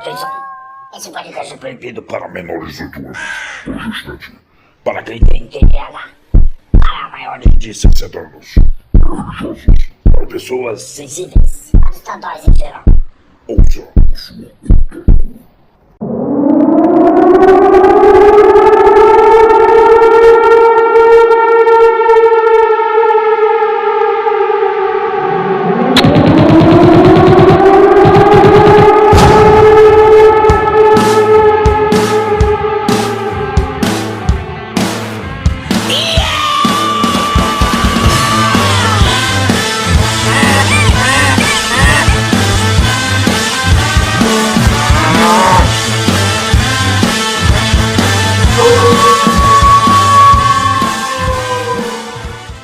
Atenção, esse podcast é proibido para menores de 18 anos, por justamente para quem tem TDAH, para maiores de 60 anos, religiosos, para pessoas sensíveis, para ditadores em geral. Ouça a sua.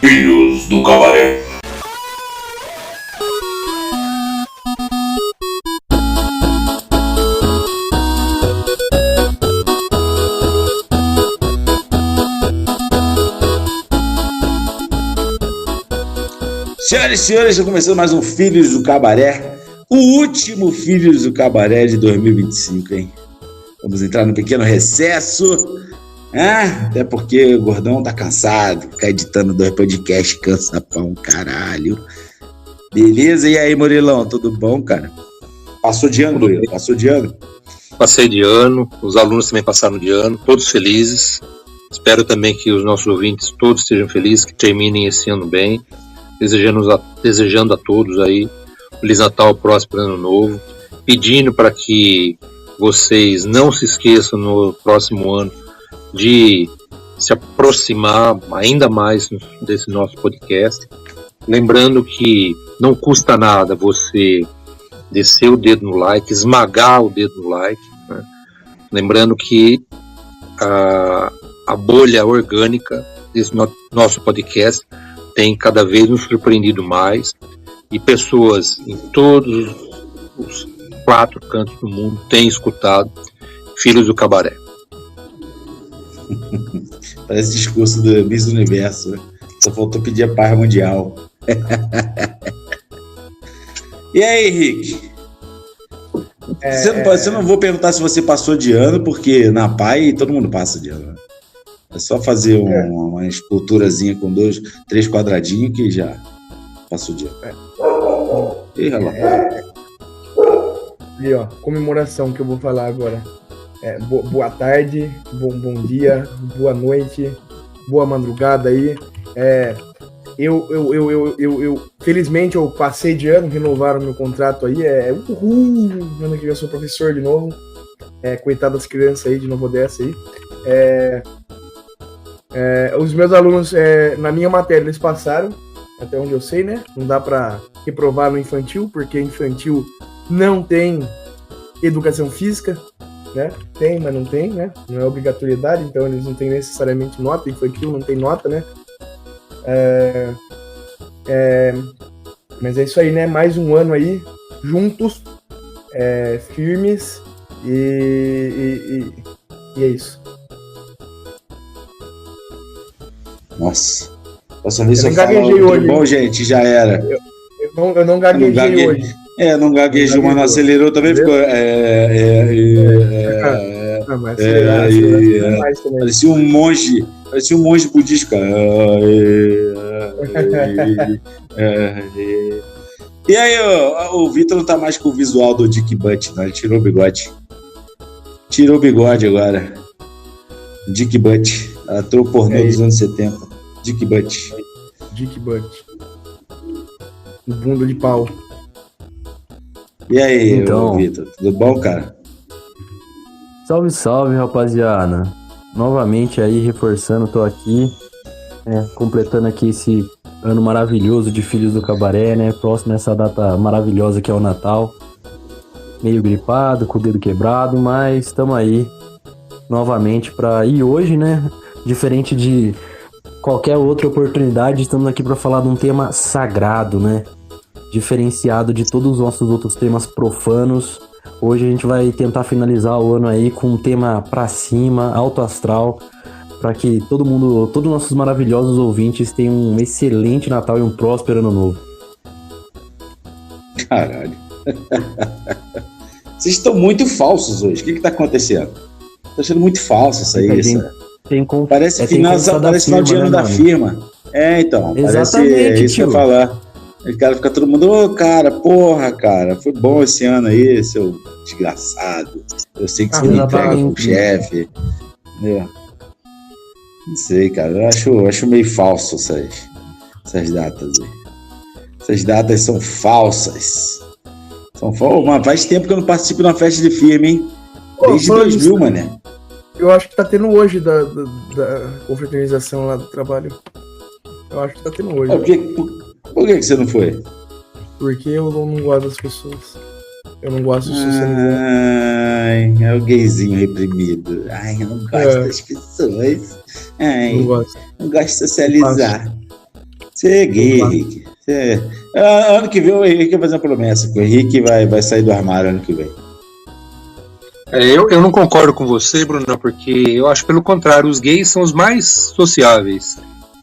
Filhos do Cabaré. Senhoras e senhores, está começando mais um Filhos do Cabaré, o último Filhos do Cabaré de 2025, hein? Vamos entrar no pequeno recesso, até porque o Gordão tá cansado, ficar editando 2 podcasts cansa pra um caralho. Beleza? E aí, Murilão, tudo bom, cara? Passou de ano, Murilo? Passou de ano? Passei de ano, os alunos também passaram de ano, todos felizes. Espero também que os nossos ouvintes todos estejam felizes, que terminem esse ano bem. Desejando a todos aí Feliz Natal, próspero Ano Novo, pedindo para que vocês não se esqueçam no próximo ano de se aproximar ainda mais desse nosso podcast, lembrando que não custa nada você descer o dedo no like, esmagar o dedo no like, né? Lembrando que a bolha orgânica desse nosso podcast tem cada vez nos surpreendido mais, e pessoas em todos os 4 cantos do mundo têm escutado Filhos do Cabaré. Parece discurso do Miss Universo, né? Só faltou pedir a paz mundial. E aí, Henrique? Você não vou perguntar se você passou de ano, porque na PAI todo mundo passa de ano, né? É só fazer uma esculturazinha com 2, 3 quadradinhos que já passou o dia. Ih, lá. E ó, comemoração que eu vou falar agora. Boa tarde, bom dia, boa noite, boa madrugada aí. Felizmente eu passei de ano, renovaram meu contrato aí. Uhul! Ano que eu sou professor de novo. Coitado das crianças aí, de novo dessa aí. Os meus alunos, na minha matéria, eles passaram, até onde eu sei, né? Não dá pra reprovar no infantil, porque infantil não tem educação física, né? Tem, mas não tem, né? Não é obrigatoriedade, então eles não têm necessariamente nota. Infantil não tem nota, né? Mas é isso aí, né? Mais um ano aí, juntos, firmes, e é isso. Nossa, posso ver se eu falo hoje. Bom, gente, já era. Eu não gaguejei hoje. Não gaguejou, mas não acelerou também, ficou. Parecia um monge budista. E aí, o Vitor não tá mais com o visual do Dick Butt, não, ele tirou o bigode. Tirou o bigode agora. Dick Butt, ator pornô dos anos 70. Dick Butt. Bunda de pau. E aí, então, Vitor, tudo bom, cara? Salve, salve, rapaziada. Novamente aí, reforçando, tô aqui, completando aqui esse ano maravilhoso de Filhos do Cabaré, né? Próximo nessa data maravilhosa que é o Natal. Meio gripado, com o dedo quebrado, mas estamos aí novamente e hoje, né? Diferente de qualquer outra oportunidade, estamos aqui para falar de um tema sagrado, né? Diferenciado de todos os nossos outros temas profanos. Hoje a gente vai tentar finalizar o ano aí com um tema pra cima, alto astral, para que todos os nossos maravilhosos ouvintes tenham um excelente Natal e um próspero Ano Novo. Caralho. Vocês estão muito falsos hoje. O que tá acontecendo? Tô achando muito falso isso aí. Parece final de ano da firma. Então. Parece isso que eu ia falar. O cara fica todo mundo, cara, foi bom esse ano aí, seu desgraçado. Eu sei que você me entrega pro chefe. Não sei, cara. Eu acho meio falso essas datas aí. Essas datas são falsas. Mano, faz tempo que eu não participo de uma festa de firma, hein? Desde 2000, mané. Eu acho que tá tendo hoje da confraternização lá do trabalho. Eu acho que tá tendo hoje. Por que você não foi? Porque eu não gosto das pessoas. Eu não gosto de socializar. Ai, é o gayzinho reprimido. Ai, eu não gosto das pessoas. Ai, não gosto de socializar. Você é gay, Henrique. Ano que vem o Henrique vai fazer uma promessa. Que o Henrique vai sair do armário ano que vem. Eu não concordo com você, Bruno, porque eu acho pelo contrário, os gays são os mais sociáveis.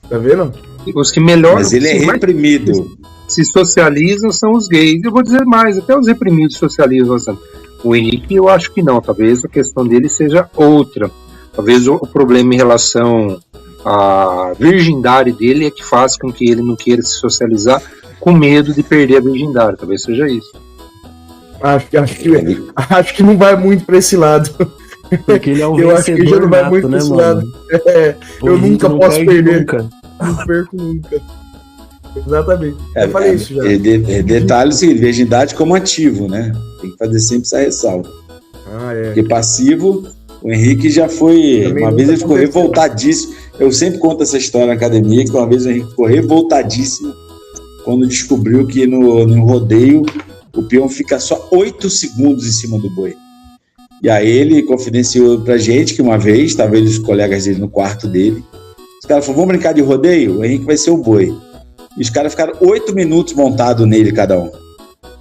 Tá vendo? Os que melhor. Mas ele é reprimido. Se socializam são os gays. Eu vou dizer mais, até os reprimidos socializam. O Henrique, eu acho que não. Talvez a questão dele seja outra. Talvez o problema em relação à virgindade dele é que faz com que ele não queira se socializar com medo de perder a virgindade. Talvez seja isso. Acho que não vai muito pra esse lado. Porque ele é um eu acho que já não vai muito pra esse lado. Eu nunca posso perder. Nunca. Não perco nunca. Exatamente. Eu falei isso já. Detalhe o seguinte, virgindade como ativo, né? Tem que fazer sempre essa ressalva. Porque passivo, o Henrique já foi. Também uma vez ele ficou revoltadíssimo. Eu sempre conto essa história na academia, que uma vez o Henrique ficou revoltadíssimo quando descobriu que no rodeio o peão fica só 8 segundos em cima do boi. E aí ele confidenciou pra gente que uma vez, estava ele e os colegas dele no quarto dele, os caras falaram, vamos brincar de rodeio? O Henrique vai ser o boi. E os caras ficaram 8 minutos montados nele, cada um.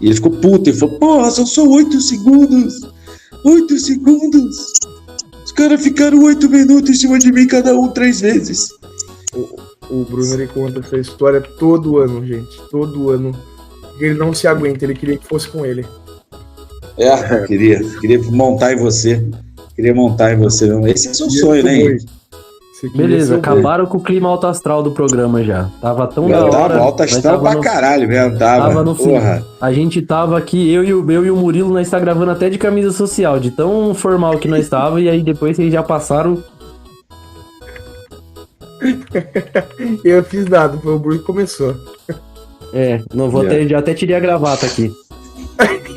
E ele ficou puto, ele falou, porra, são só 8 segundos. 8 segundos. Os caras ficaram 8 minutos em cima de mim, cada um 3 vezes. O Bruno, ele conta essa história todo ano, gente. Todo ano. Ele não se aguenta, ele queria que fosse com ele. Queria montar em você. Esse é o seu sonho, né, Henrique? Beleza, acabaram com o clima alto astral do programa já. Tava tão da hora. Tava alto astral pra caralho mesmo, tava no fim. A gente tava aqui, eu e o Murilo, nós tá gravando até de camisa social, de tão formal que nós tava, e aí depois vocês já passaram. Eu fiz nada, foi o Bruno que começou. Não vou já até tirei a gravata aqui.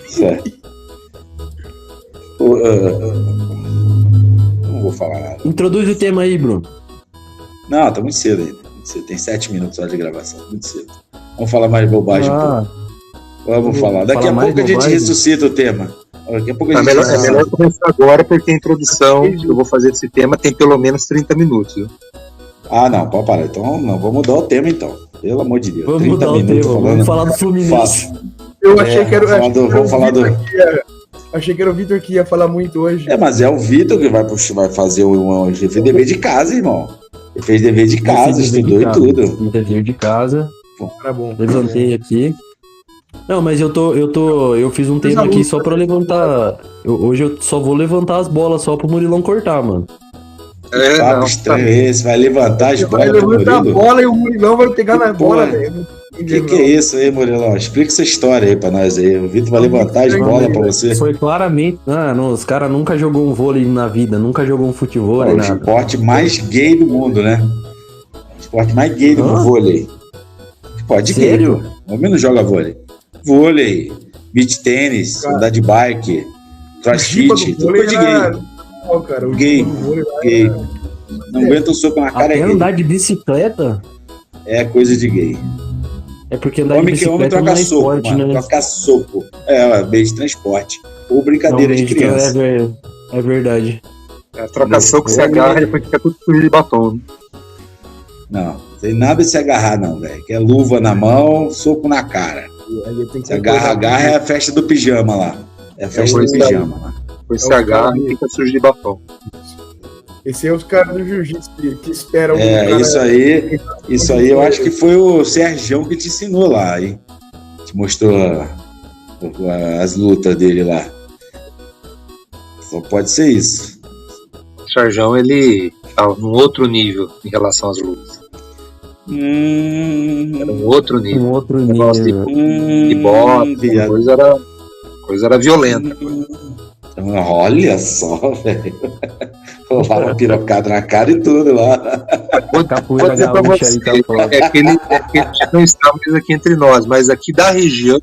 Certo. Não vou falar nada. Introduz o tema aí, Bruno. Não, tá muito cedo ainda. Tem 7 minutos só de gravação, muito cedo. Vamos falar mais bobagem um pouco. Vamos falar. Daqui a pouco a gente ressuscita o tema. Daqui a pouco a gente é melhor começar agora, porque a introdução que eu vou fazer desse tema tem pelo menos 30 minutos. Viu? Não, pode parar. Então, não, vamos mudar o tema então. Pelo amor de Deus. Vamos mudar o tema, vamos falar do Fluminense. Eu achei que era vamos falar do... Achei que era o Vitor que ia falar muito hoje. Mas é o Vitor que vai fazer ele fez dever de casa, irmão. Ele fez dever de casa, estudou e tudo. Dever de casa. Era bom. Levantei aqui. Não, mas eu fiz um tema aqui só pra levantar. Hoje eu só vou levantar as bolas só pro Murilão cortar, mano. Papo estranho esse, vai levantar as bolas. Vai levantar a bola e o Murilão vai pegar na bola, velho. O que é isso aí, Murilão? Explica essa história aí pra nós aí. O Vitor vai levantar as bolas pra você. Foi claramente. Os caras nunca jogou um vôlei na vida, nunca jogou um futebol. O esporte mais gay do mundo, né? O esporte mais gay do vôlei. Esporte gay, pô. O homem não joga vôlei. Vôlei, beach tênis, andar de bike, crossfit, tudo coisa de gay. Gay. Não aguenta um soco na cara, é gay. Andar de bicicleta? É coisa de gay. É porque andar de bicicleta não é esporte, né? Troca soco. Meio de transporte. Ou brincadeira de criança. É verdade. Troca soco, se agarra e depois fica tudo sujo de batom. Não tem nada de se agarrar não, velho. Que é luva na mão, soco na cara. Se agarra é a festa do pijama lá. É a festa do pijama lá. Depois se agarra e fica sujo de batom. Esse é os caras do jiu-jitsu que esperam. Isso aí eu acho que foi o Sergião que te ensinou lá, hein? Te mostrou as lutas dele lá. Só pode ser isso. O Sarjão, ele tava num outro nível em relação às lutas. Era um outro nível. Um outro Negócio nível. de boxe, viado. a coisa era violenta. Olha só, velho. Rolava uma pirocada na cara e tudo lá. Capoeira Vou dizer pra gaúcha aí tá você, foda. é que ele não está mais aqui entre nós, mas aqui da região,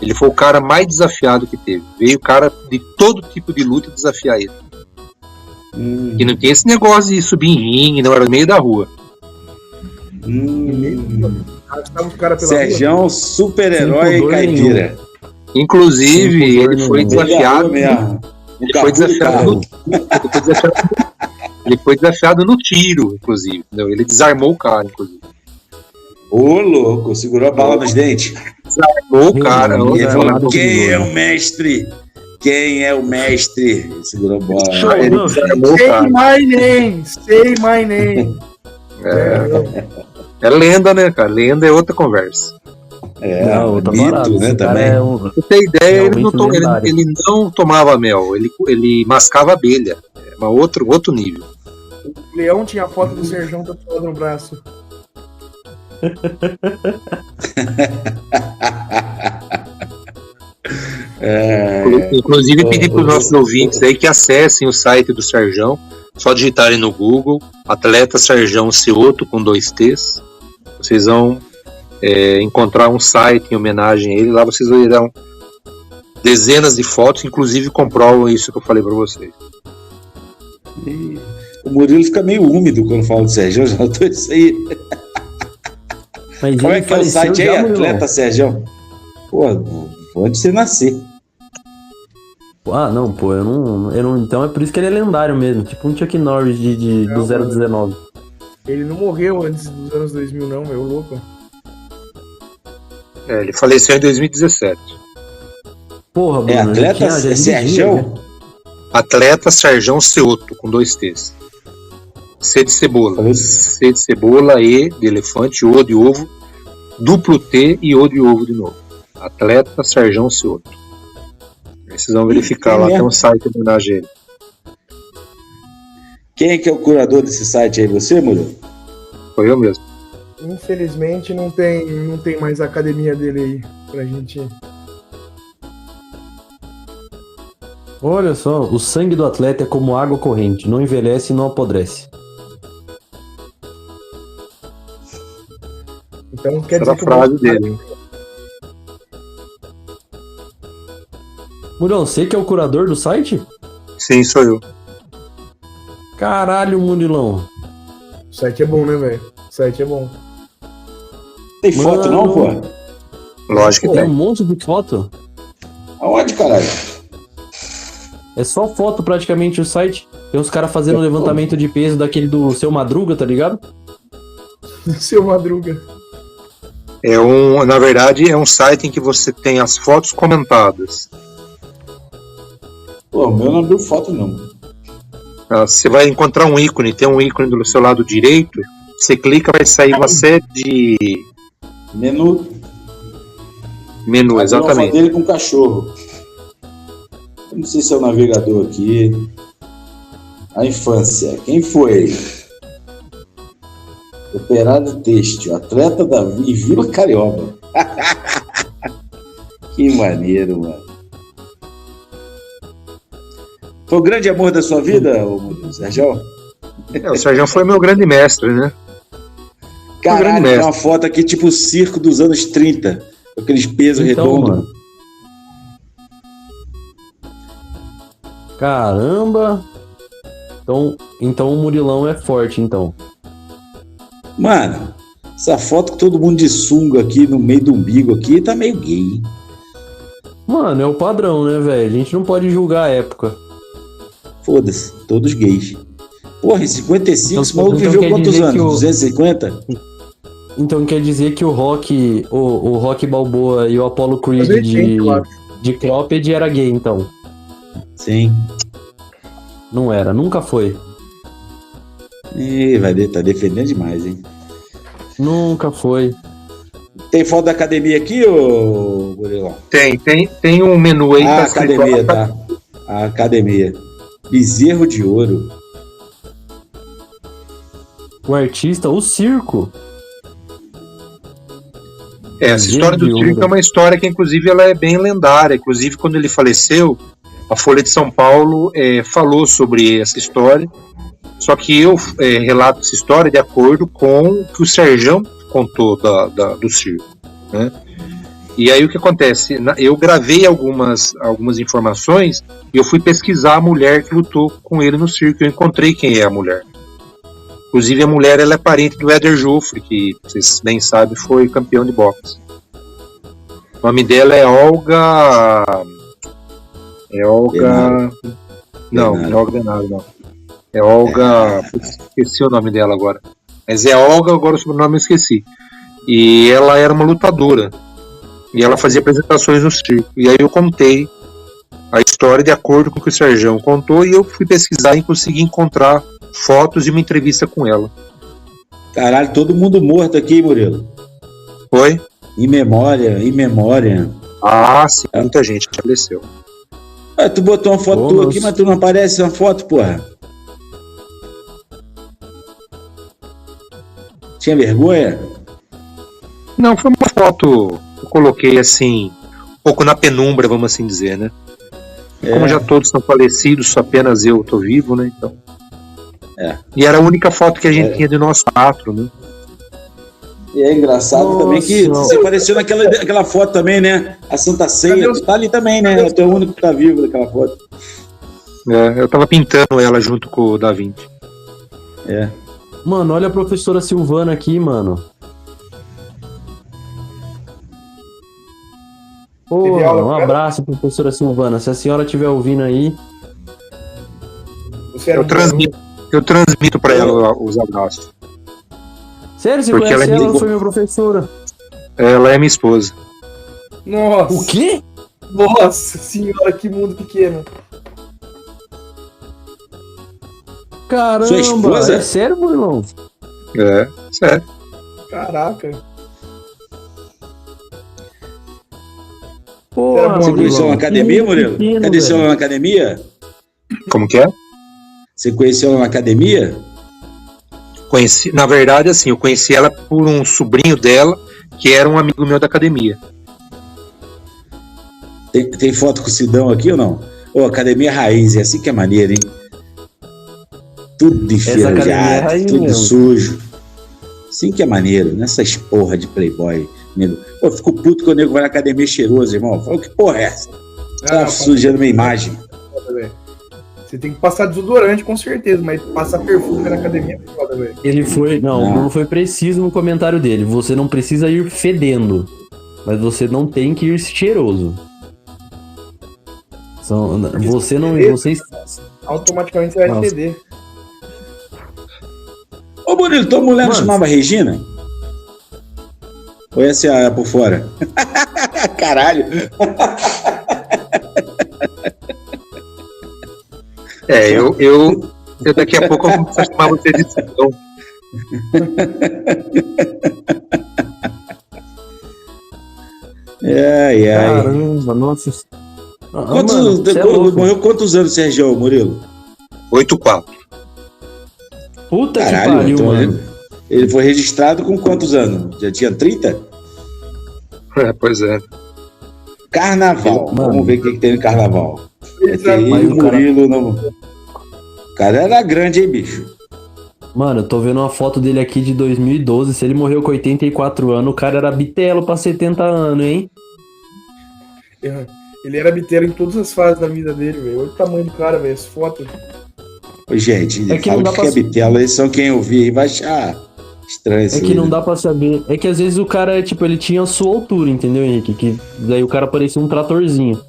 ele foi o cara mais desafiado que teve. Veio cara de todo tipo de luta desafiar ele. E não tem esse negócio de subir em ringue, não, era no meio da rua. Arrastava os caras pela Serjão, super-herói Sem e pudor caipira. Inclusive, Sem pudor ele foi nenhum. desafiado. mesmo. Ele foi desafiado ele foi desafiado no tiro, inclusive. Entendeu? Ele desarmou o cara, inclusive. Ô, louco, segurou a bala nos dentes. Desarmou o cara. Meu E ele Deus, falou: armado quem é perigoso. o mestre? Quem é o mestre? Ele segurou a bola. Show, Ele não, desarmou o Say cara. my name, say my name. É lenda, né, cara? Lenda é outra conversa. É, Não, tá mito, parado. né, Esse cara também. é um... Pra você ter ideia, ele não, Realmente lendário. ele não tomava mel, ele mascava abelha. É outro nível. O Leão tinha a foto do Serjão tatuado no braço. Inclusive, pedir para os nossos ouvintes aí que acessem o site do Sarjão. Só digitarem no Google Atleta Sarjão Cioto com 2 T's. Vocês vão encontrar um site em homenagem a ele. Lá vocês verão dezenas de fotos, inclusive comprovam isso que eu falei para vocês. O Murilo fica meio úmido quando fala do Serjão, já notou isso aí. Mas Como ele é que é o faleceu site aí, já, Murilão? Atleta Serjão? Pô, pode você nascer. Ah, não, pô, eu não. Então é por isso que ele é lendário mesmo. Tipo um Chuck Norris do 019. Ele não morreu antes dos anos 2000, não, meu louco. Ele faleceu em 2017. Porra, Bruno. É Atleta já dirigia, Serjão? né? Atleta Sarjão Cioto com 2 T's. C de cebola. Falei. C de cebola, E de elefante, O de ovo, duplo T e O de ovo de novo. Atleta Sarjão Cioto. Aí vocês vão verificar lá, tem um site em homenagem a ele. Quem é que é o curador desse site aí? Você, Murilo? Foi eu mesmo. Infelizmente não tem mais a academia dele aí pra gente. Olha só, o sangue do atleta é como água corrente, não envelhece e não apodrece. Então quer Essa era dizer a que frase dele. Murilão, você que é o curador do site? Sim, sou eu. Caralho, Murilão. o site é bom, né, velho? O site é bom. Tem foto não, pô? Lógico que Tem um tem. monte de foto. Aonde, caralho? É só foto praticamente o site. Tem uns caras fazendo levantamento de peso daquele do Seu Madruga, tá ligado? Seu Madruga. Na verdade, é um site em que você tem as fotos comentadas. Pô, o meu não abriu foto, não. Você vai encontrar um ícone, tem um ícone do seu lado direito. Você clica, vai sair uma série de Menu. menu, Abriu uma foto exatamente. dele com um cachorro. Eu não sei se é o navegador aqui. A infância. Quem foi? Operário têxtil. Atleta da Vila Carioba. Que maneiro, mano. Foi o grande amor da sua vida, ô Sérgio? O Sarjão foi meu grande mestre, né? Caralho, grande tem mestre. uma foto aqui tipo o circo dos anos 30. Com aqueles pesos Então, redondos. mano. Caramba. Então o Murilão é forte, então. Mano, essa foto com todo mundo de sunga aqui no meio do umbigo aqui tá meio gay, hein? Mano, é o padrão, né, velho? A gente não pode julgar a época. Foda-se, todos gays. Porra, em 55, Então- esse maluco então viveu quer quantos dizer anos? que o- 250? Então quer dizer que o Rock Balboa e o Apollo Creed Mas 80, eu acho. de Cropped era gay, então. Sim. Não era, nunca foi. Ih, tá defendendo demais, hein? Nunca foi. Tem foto da academia aqui, ô Murilão? Tem um menu aí que Ah, tá escrito academia, tá. a academia. Bezerro de Ouro. O artista, o circo. Essa história do circo é uma história que, inclusive, ela é bem lendária. Inclusive, quando ele faleceu, a Folha de São Paulo falou sobre essa história. Só que eu relato essa história de acordo com o que o Serjão contou do circo, né? E aí o que acontece? Eu gravei algumas informações e eu fui pesquisar a mulher que lutou com ele no circo. Eu encontrei quem é a mulher. Inclusive a mulher, ela é parente do Éder Joffre, que vocês bem sabem foi campeão de boxe. O nome dela é Olga. Não, não é Olga Denaro, não. É Olga. Esqueci o nome dela agora. Mas é Olga, agora o sobrenome eu esqueci. E ela era uma lutadora. E ela fazia apresentações no circo. E aí eu contei a história de acordo com o que o Serjão contou. E eu fui pesquisar e consegui encontrar fotos e uma entrevista com ela. Caralho, todo mundo morto aqui, Murilo. Foi? Em memória. Ah, sim, muita gente faleceu. Ah, tu botou uma foto tua aqui, mas tu não aparece na foto, porra. Tinha vergonha? Não, foi uma foto que eu coloquei assim, um pouco na penumbra, vamos assim dizer, né? Como já todos estão falecidos, só apenas eu tô vivo, né? Então. E era a única foto que a gente tinha de nós quatro, né? E é engraçado também que você apareceu naquela foto também, né? A Santa Ceia, tu tá ali também, né? Tu é o único que tá vivo naquela foto. Eu tava pintando ela junto com o Da Vinci. Mano, olha a professora Silvana aqui, mano. Pô, um abraço, professora Silvana. Se a senhora estiver ouvindo aí... Eu transmito pra ela os abraços. Sério, você conhece ela? Ela foi minha professora. Ela é minha esposa. Nossa. O quê? Nossa senhora, que mundo pequeno. Caramba, sua esposa? É sério, meu irmão? É, sério. Caraca. Porra, você conheceu ela na academia, Murilo? Conheceu ela na academia? Como que é? Você conheceu ela na academia? Conheci, na verdade, assim, eu conheci ela por um sobrinho dela, que era um amigo meu da academia. Tem foto com o Sidão aqui ou não? Academia Raiz, é assim que é maneiro, hein? Tudo enferrujado, tudo mesmo. Sujo. Assim que é maneiro, nessas porra de playboy, nego. Eu fico puto quando o nego vai na academia cheiroso, irmão. Fala, que porra é essa? Tá sujando minha imagem. Você tem que passar desodorante, com certeza, mas passar perfume na academia é foda, velho. Ele foi... Não, o Bruno foi preciso no comentário dele. Você não precisa ir fedendo, mas você não tem que ir cheiroso. Você não... Vocês... Automaticamente você vai feder. Ô, Murilo, tua mulher não chamava Regina? Ou essa é por fora? Caralho! Eu daqui a pouco eu vou chamar você de Sidão. Caramba, nossa. Morreu quantos anos, Sérgio Murilo? 84. Puta caralho, que pariu, então mano. Ele foi registrado com quantos anos? Já tinha 30? Pois é. Carnaval. Mano. Vamos ver o que tem no carnaval. Mas o Murilo não... O cara era grande, hein, bicho? Mano, eu tô vendo uma foto dele aqui de 2012. Se ele morreu com 84 anos, o cara era bitelo pra 70 anos, hein? Ele era bitelo em todas as fases da vida dele, velho. Olha o tamanho do cara, velho. As fotos. Gente, fala que é bitelo. Eles são quem ouvir e vai achar estranho isso. É que não dá pra saber. É que às vezes o cara, tipo, ele tinha a sua altura, entendeu, Henrique? Que daí o cara parecia um tratorzinho.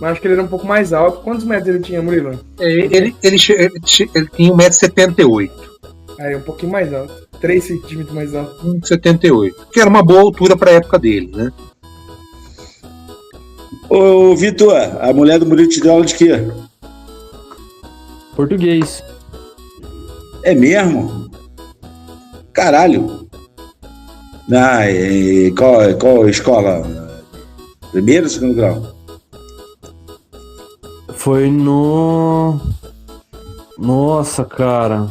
Mas acho que ele era um pouco mais alto. Quantos metros ele tinha, Murilo? Ele tinha 1,78 m. Aí, um pouquinho mais alto. 3 centímetros mais alto. 1,78 m. Que era uma boa altura pra época dele, né? Ô, Vitor, a mulher do Murilo te deu aula de quê? Português. É mesmo? Caralho. Qual escola? Primeiro ou segundo grau? foi no... Nossa, cara.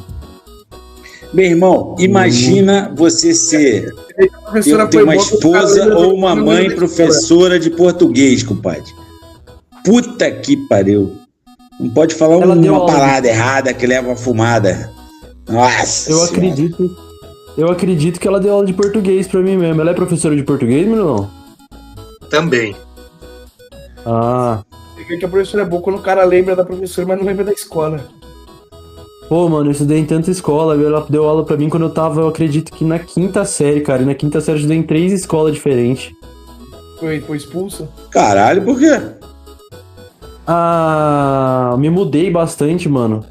Meu irmão, imagina você ser A professora ter foi uma boa, o esposa cara ou uma não mãe lembra da professora de português, compadre. Puta que pariu. Não pode falar Ela deu uma aula de- parada errada que leva a fumada. Nossa Eu Senhora. acredito que ela deu aula de português pra mim mesmo. Ela é professora de português, meu irmão? Também. Ah, Você vê que a professora é boa quando o cara lembra da professora, mas não lembra da escola. pô, mano, eu estudei em tanta escola. Ela deu aula pra mim quando eu tava, eu acredito que na 5ª série, cara. E na 5ª série eu estudei em 3 escolas diferentes. Foi expulso. Caralho, por quê? Ah, me mudei bastante, mano.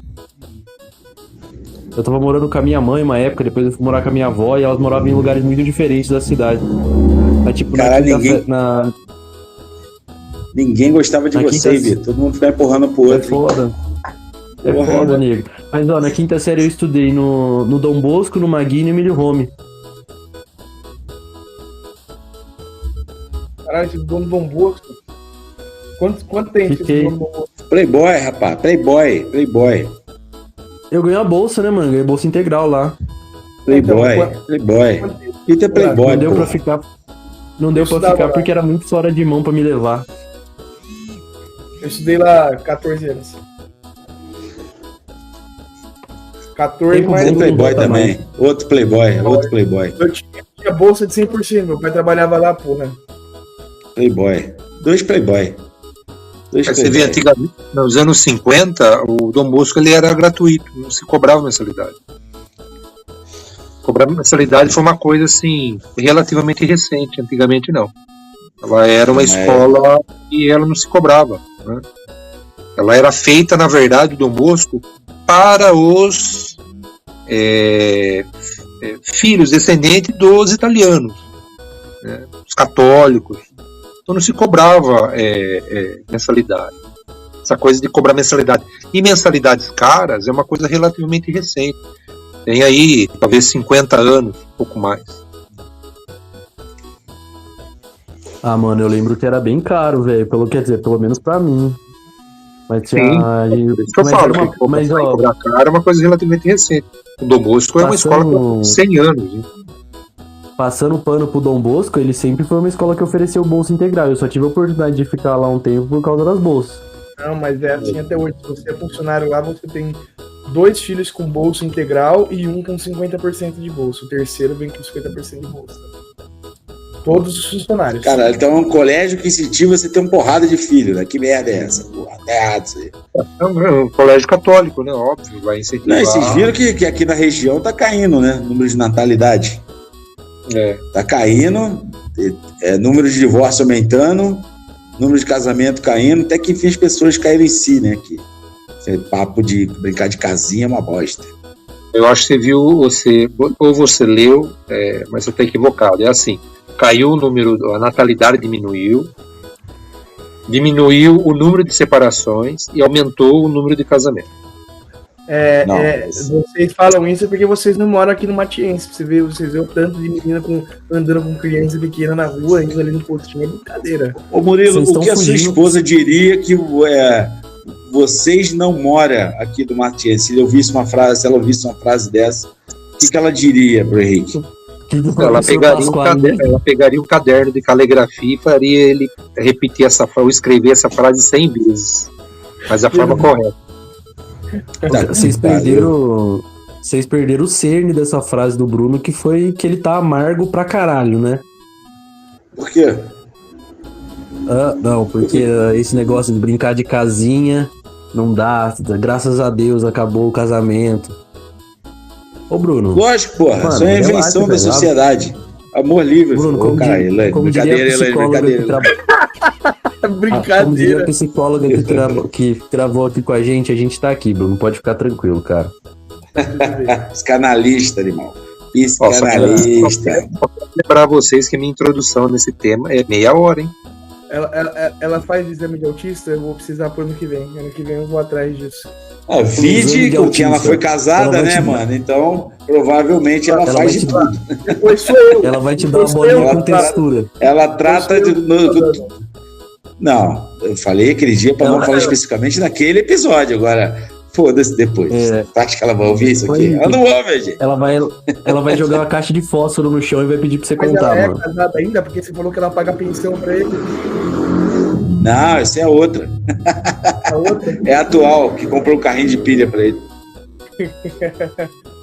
Eu tava morando com a minha mãe uma época, depois eu fui morar com a minha avó e elas moravam em lugares muito diferentes da cidade. Mas, tipo, Caralho, quinta ninguém- na... Ninguém gostava de Na você, quinta- Vitor. Todo mundo ficava empurrando pro É outro. foda. É Porra. foda, nego. Mas, ó, na 5ª série eu estudei no Dom Bosco, no Magui e no Emílio Home. Caralho, esse dono Dom Bosco. Quanto tem esse Fiquei. dono Dom Bosco? Playboy, rapaz. Playboy. Eu ganhei a bolsa, né, mano? Ganhei bolsa integral lá. Playboy. Então, Playboy. Quanto- Vitor é Playboy, Não deu pô. pra ficar. Não deu Eu pra estudava ficar lá. porque era muito fora de mão pra me levar. Eu estudei lá 14 anos. 14, Tempo mas Você é bom. Playboy Não também. Outro Playboy. eu tinha bolsa de 100%. Meu pai trabalhava lá, porra. Playboy. Dois Playboy. Aí você vê, antigamente, nos anos 50, o Dom Bosco ele era gratuito, não se cobrava mensalidade. Cobrar mensalidade foi uma coisa assim, relativamente recente, antigamente não. Ela era uma Mas- escola e ela não se cobrava. Né? Ela era feita, na verdade, o Dom Bosco, para os filhos descendentes dos italianos, né? Os católicos. Então não se cobrava mensalidade. Essa coisa de cobrar mensalidade. E mensalidades caras é uma coisa relativamente recente. Tem aí, talvez 50 anos, um pouco mais. Ah, mano, eu lembro que era bem caro, velho. Quer dizer, pelo menos pra mim. Mas tinha. Sim. a gente- Por isso que eu mas falo, era uma- que cobrar, mas, ó, cobrar caro é uma coisa relativamente recente. O Dom Bosco é uma Passando- escola com 100 anos. Né? passando o pano pro Dom Bosco, ele sempre foi uma escola que ofereceu bolsa integral. Eu só tive a oportunidade de ficar lá um tempo por causa das bolsas. Não, mas é assim até hoje. Se você é funcionário lá, você tem 2 filhos com bolsa integral e um com 50% de bolsa. O terceiro vem com 50% de bolsa. Todos os funcionários. Cara, então é um colégio que incentiva você ter uma porrada de filho, né? Que merda é essa? Porra, tá errado isso aí. É um colégio católico, né? Óbvio, vai incentivar. Não, e vocês viram que aqui na região tá caindo, né? Número de natalidade. É. Tá caindo, número de divórcio aumentando, número de casamento caindo, até que enfim as pessoas caíram em si, né? Que esse papo de brincar de casinha é uma bosta. Eu acho que você viu, ou você leu, mas você está equivocado. É assim, caiu o número, a natalidade diminuiu o número de separações e aumentou o número de casamentos. Não, mas- Vocês falam isso porque vocês não moram aqui no Matiense. Vocês vê o tanto de menina andando com criança pequena na rua, indo ali no postinho. É brincadeira. Ô Murilo, Vocês o estão que a sua fugindo. esposa diria que vocês não moram aqui do Matiense? Se ela ouvisse uma frase dessa, o que ela diria pro Henrique? Ela pegaria um caderno de caligrafia e faria ele repetir essa frase, ou escrever essa frase 100 vezes. Mas a forma correta. Tá, Vocês pariu. perderam o cerne dessa frase do Bruno, que foi que ele tá amargo pra caralho, né? Por quê? Ah, não, porque esse negócio de brincar de casinha não dá. Graças a Deus acabou o casamento. Ô, Bruno. Lógico, porra. Mano, Isso é a relaxa, invenção da velho. sociedade. Amor livre. Bruno, Ô, como, cara, Elaine, como diria a psicóloga que como diria a Brincadeira. psicóloga que travou aqui com a gente tá aqui, Bruno. Pode ficar tranquilo, cara. Psicanalista, irmão. Só Psicanalista. lembrar vocês que a minha introdução nesse tema é meia hora, hein? Ela faz exame de autista, eu vou precisar pro ano que vem. Ano que vem eu vou atrás disso. Vide com quem ela foi Ela casada, vai né, te- mano? Então, provavelmente ela Ela faz vai de te- tudo. Depois sou eu. Ela vai te dar uma Depois sou eu, bolinha com cara. textura. Ela trata de. Não, eu falei aquele dia para não falar especificamente naquele episódio. Agora, foda-se depois. Acho que ela vai ouvir isso aqui? Ela não ouve, gente. Ela vai jogar uma caixa de fósforo no chão e vai pedir pra você Mas contar, ela mano. é casada ainda, porque você falou que ela paga pensão pra ele. Não, essa é a outra. A outra, É a atual, que comprou um carrinho de pilha para ele.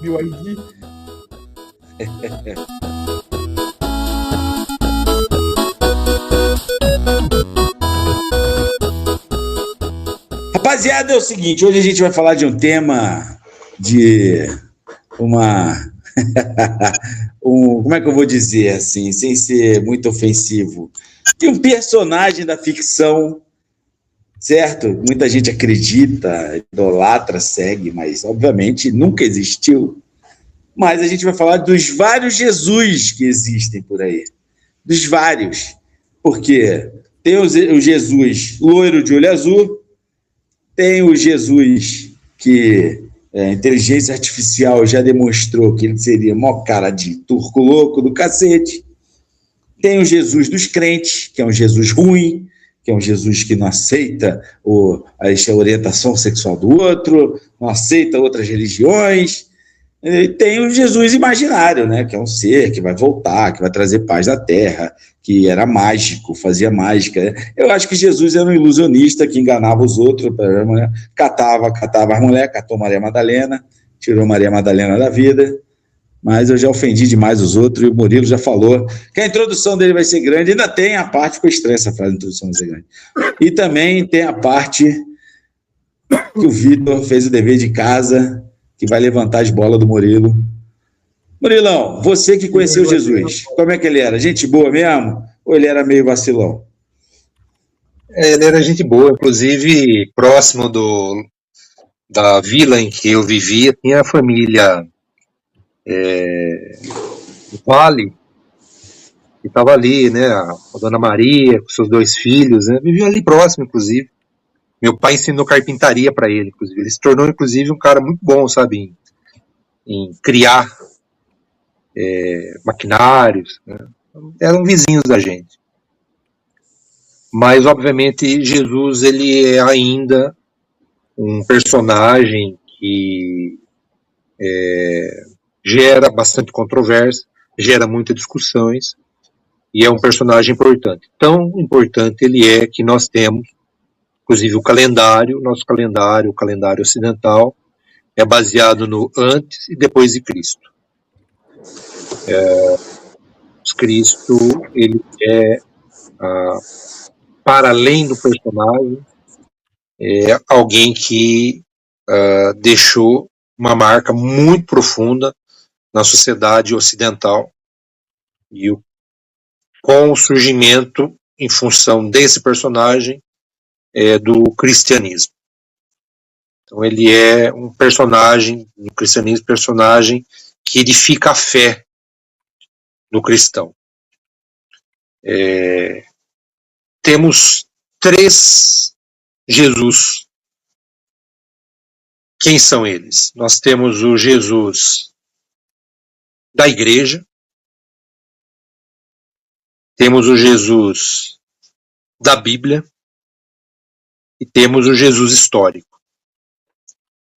BYD. Rapaziada, é o seguinte, hoje a gente vai falar de um tema de uma... como é que eu vou dizer assim, sem ser muito ofensivo? De um personagem da ficção, certo? Muita gente acredita, idolatra, segue, mas obviamente nunca existiu. Mas a gente vai falar dos vários Jesus que existem por aí. Dos vários. Porque tem o Jesus loiro de olho azul, tem o Jesus que a inteligência artificial já demonstrou que ele seria mó cara de turco louco do cacete. Tem o Jesus dos crentes, que é um Jesus ruim, que é um Jesus que não aceita a orientação sexual do outro, não aceita outras religiões. E tem o Jesus imaginário, né, que é um ser que vai voltar, que vai trazer paz na terra, que era mágico, fazia mágica. Eu acho que Jesus era um ilusionista que enganava os outros, catava as mulheres, catou Maria Madalena, tirou Maria Madalena da vida, mas eu já ofendi demais os outros e o Murilo já falou que a introdução dele vai ser grande. Ainda tem a parte, ficou estranha essa frase, a introdução vai ser grande. E também tem a parte que o Vitor fez o dever de casa, que vai levantar as bolas do Murilo. Murilão, você que conheceu Jesus, como é que ele era? Gente boa mesmo? Ou ele era meio vacilão? Ele era gente boa, inclusive próximo da vila em que eu vivia, tinha a família Vale, que estava ali, né, a Dona Maria, com seus 2 filhos, né, viviam ali próximo, inclusive. Meu pai ensinou carpintaria para ele, inclusive. Ele se tornou, inclusive, um cara muito bom, sabe, em criar maquinários, né? Eram vizinhos da gente. Mas, obviamente, Jesus, ele é ainda um personagem que gera bastante controvérsia, gera muitas discussões, e é um personagem importante. Tão importante ele é que nós temos, inclusive, nosso calendário, o calendário ocidental, é baseado no antes e depois de Cristo. Cristo, ele é, para além do personagem, alguém que deixou uma marca muito profunda na sociedade ocidental, e com o surgimento, em função desse personagem, do cristianismo. Então ele é um personagem, no cristianismo, personagem que edifica a fé do cristão. Temos 3 Jesus. Quem são eles? Nós temos o Jesus da igreja, temos o Jesus da Bíblia e temos o Jesus histórico.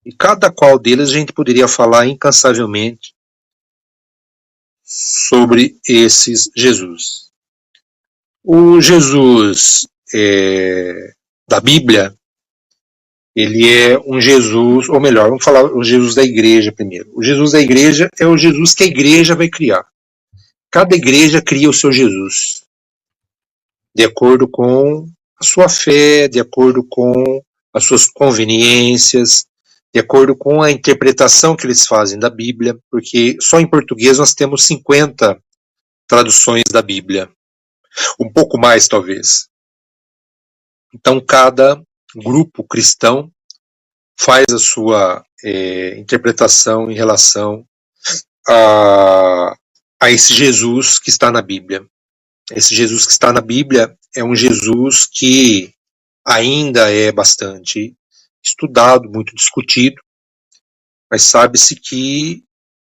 E cada qual deles a gente poderia falar incansavelmente sobre esses Jesus. O Jesus da Bíblia, ele é um Jesus, ou melhor, vamos falar o Jesus da igreja primeiro. O Jesus da igreja é o Jesus que a igreja vai criar. Cada igreja cria o seu Jesus, de acordo com a sua fé, de acordo com as suas conveniências, de acordo com a interpretação que eles fazem da Bíblia, porque só em português nós temos 50 traduções da Bíblia, um pouco mais talvez. Então cada grupo cristão faz a sua interpretação em relação a esse Jesus que está na Bíblia. Esse Jesus que está na Bíblia é um Jesus que ainda é bastante estudado, muito discutido, mas sabe-se que,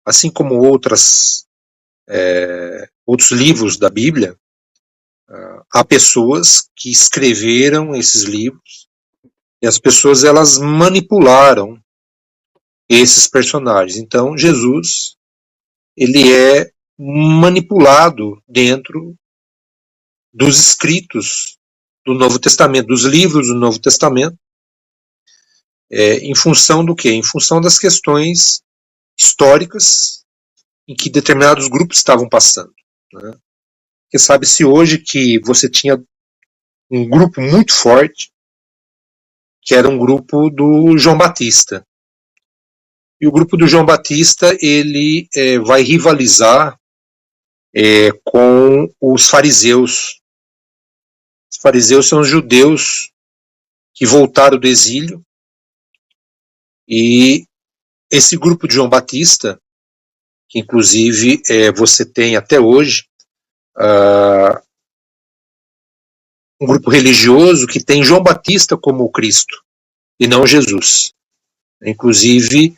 assim como outros livros da Bíblia, há pessoas que escreveram esses livros e as pessoas elas manipularam esses personagens. Então Jesus ele é manipulado dentro dos escritos do Novo Testamento, dos livros do Novo Testamento, em função do quê? Em função das questões históricas em que determinados grupos estavam passando, né? Porque sabe-se hoje que você tinha um grupo muito forte, que era um grupo do João Batista. E o grupo do João Batista, ele vai rivalizar com os fariseus. Os fariseus são os judeus que voltaram do exílio, e esse grupo de João Batista, que inclusive você tem até hoje, um grupo religioso que tem João Batista como o Cristo, e não Jesus. Inclusive,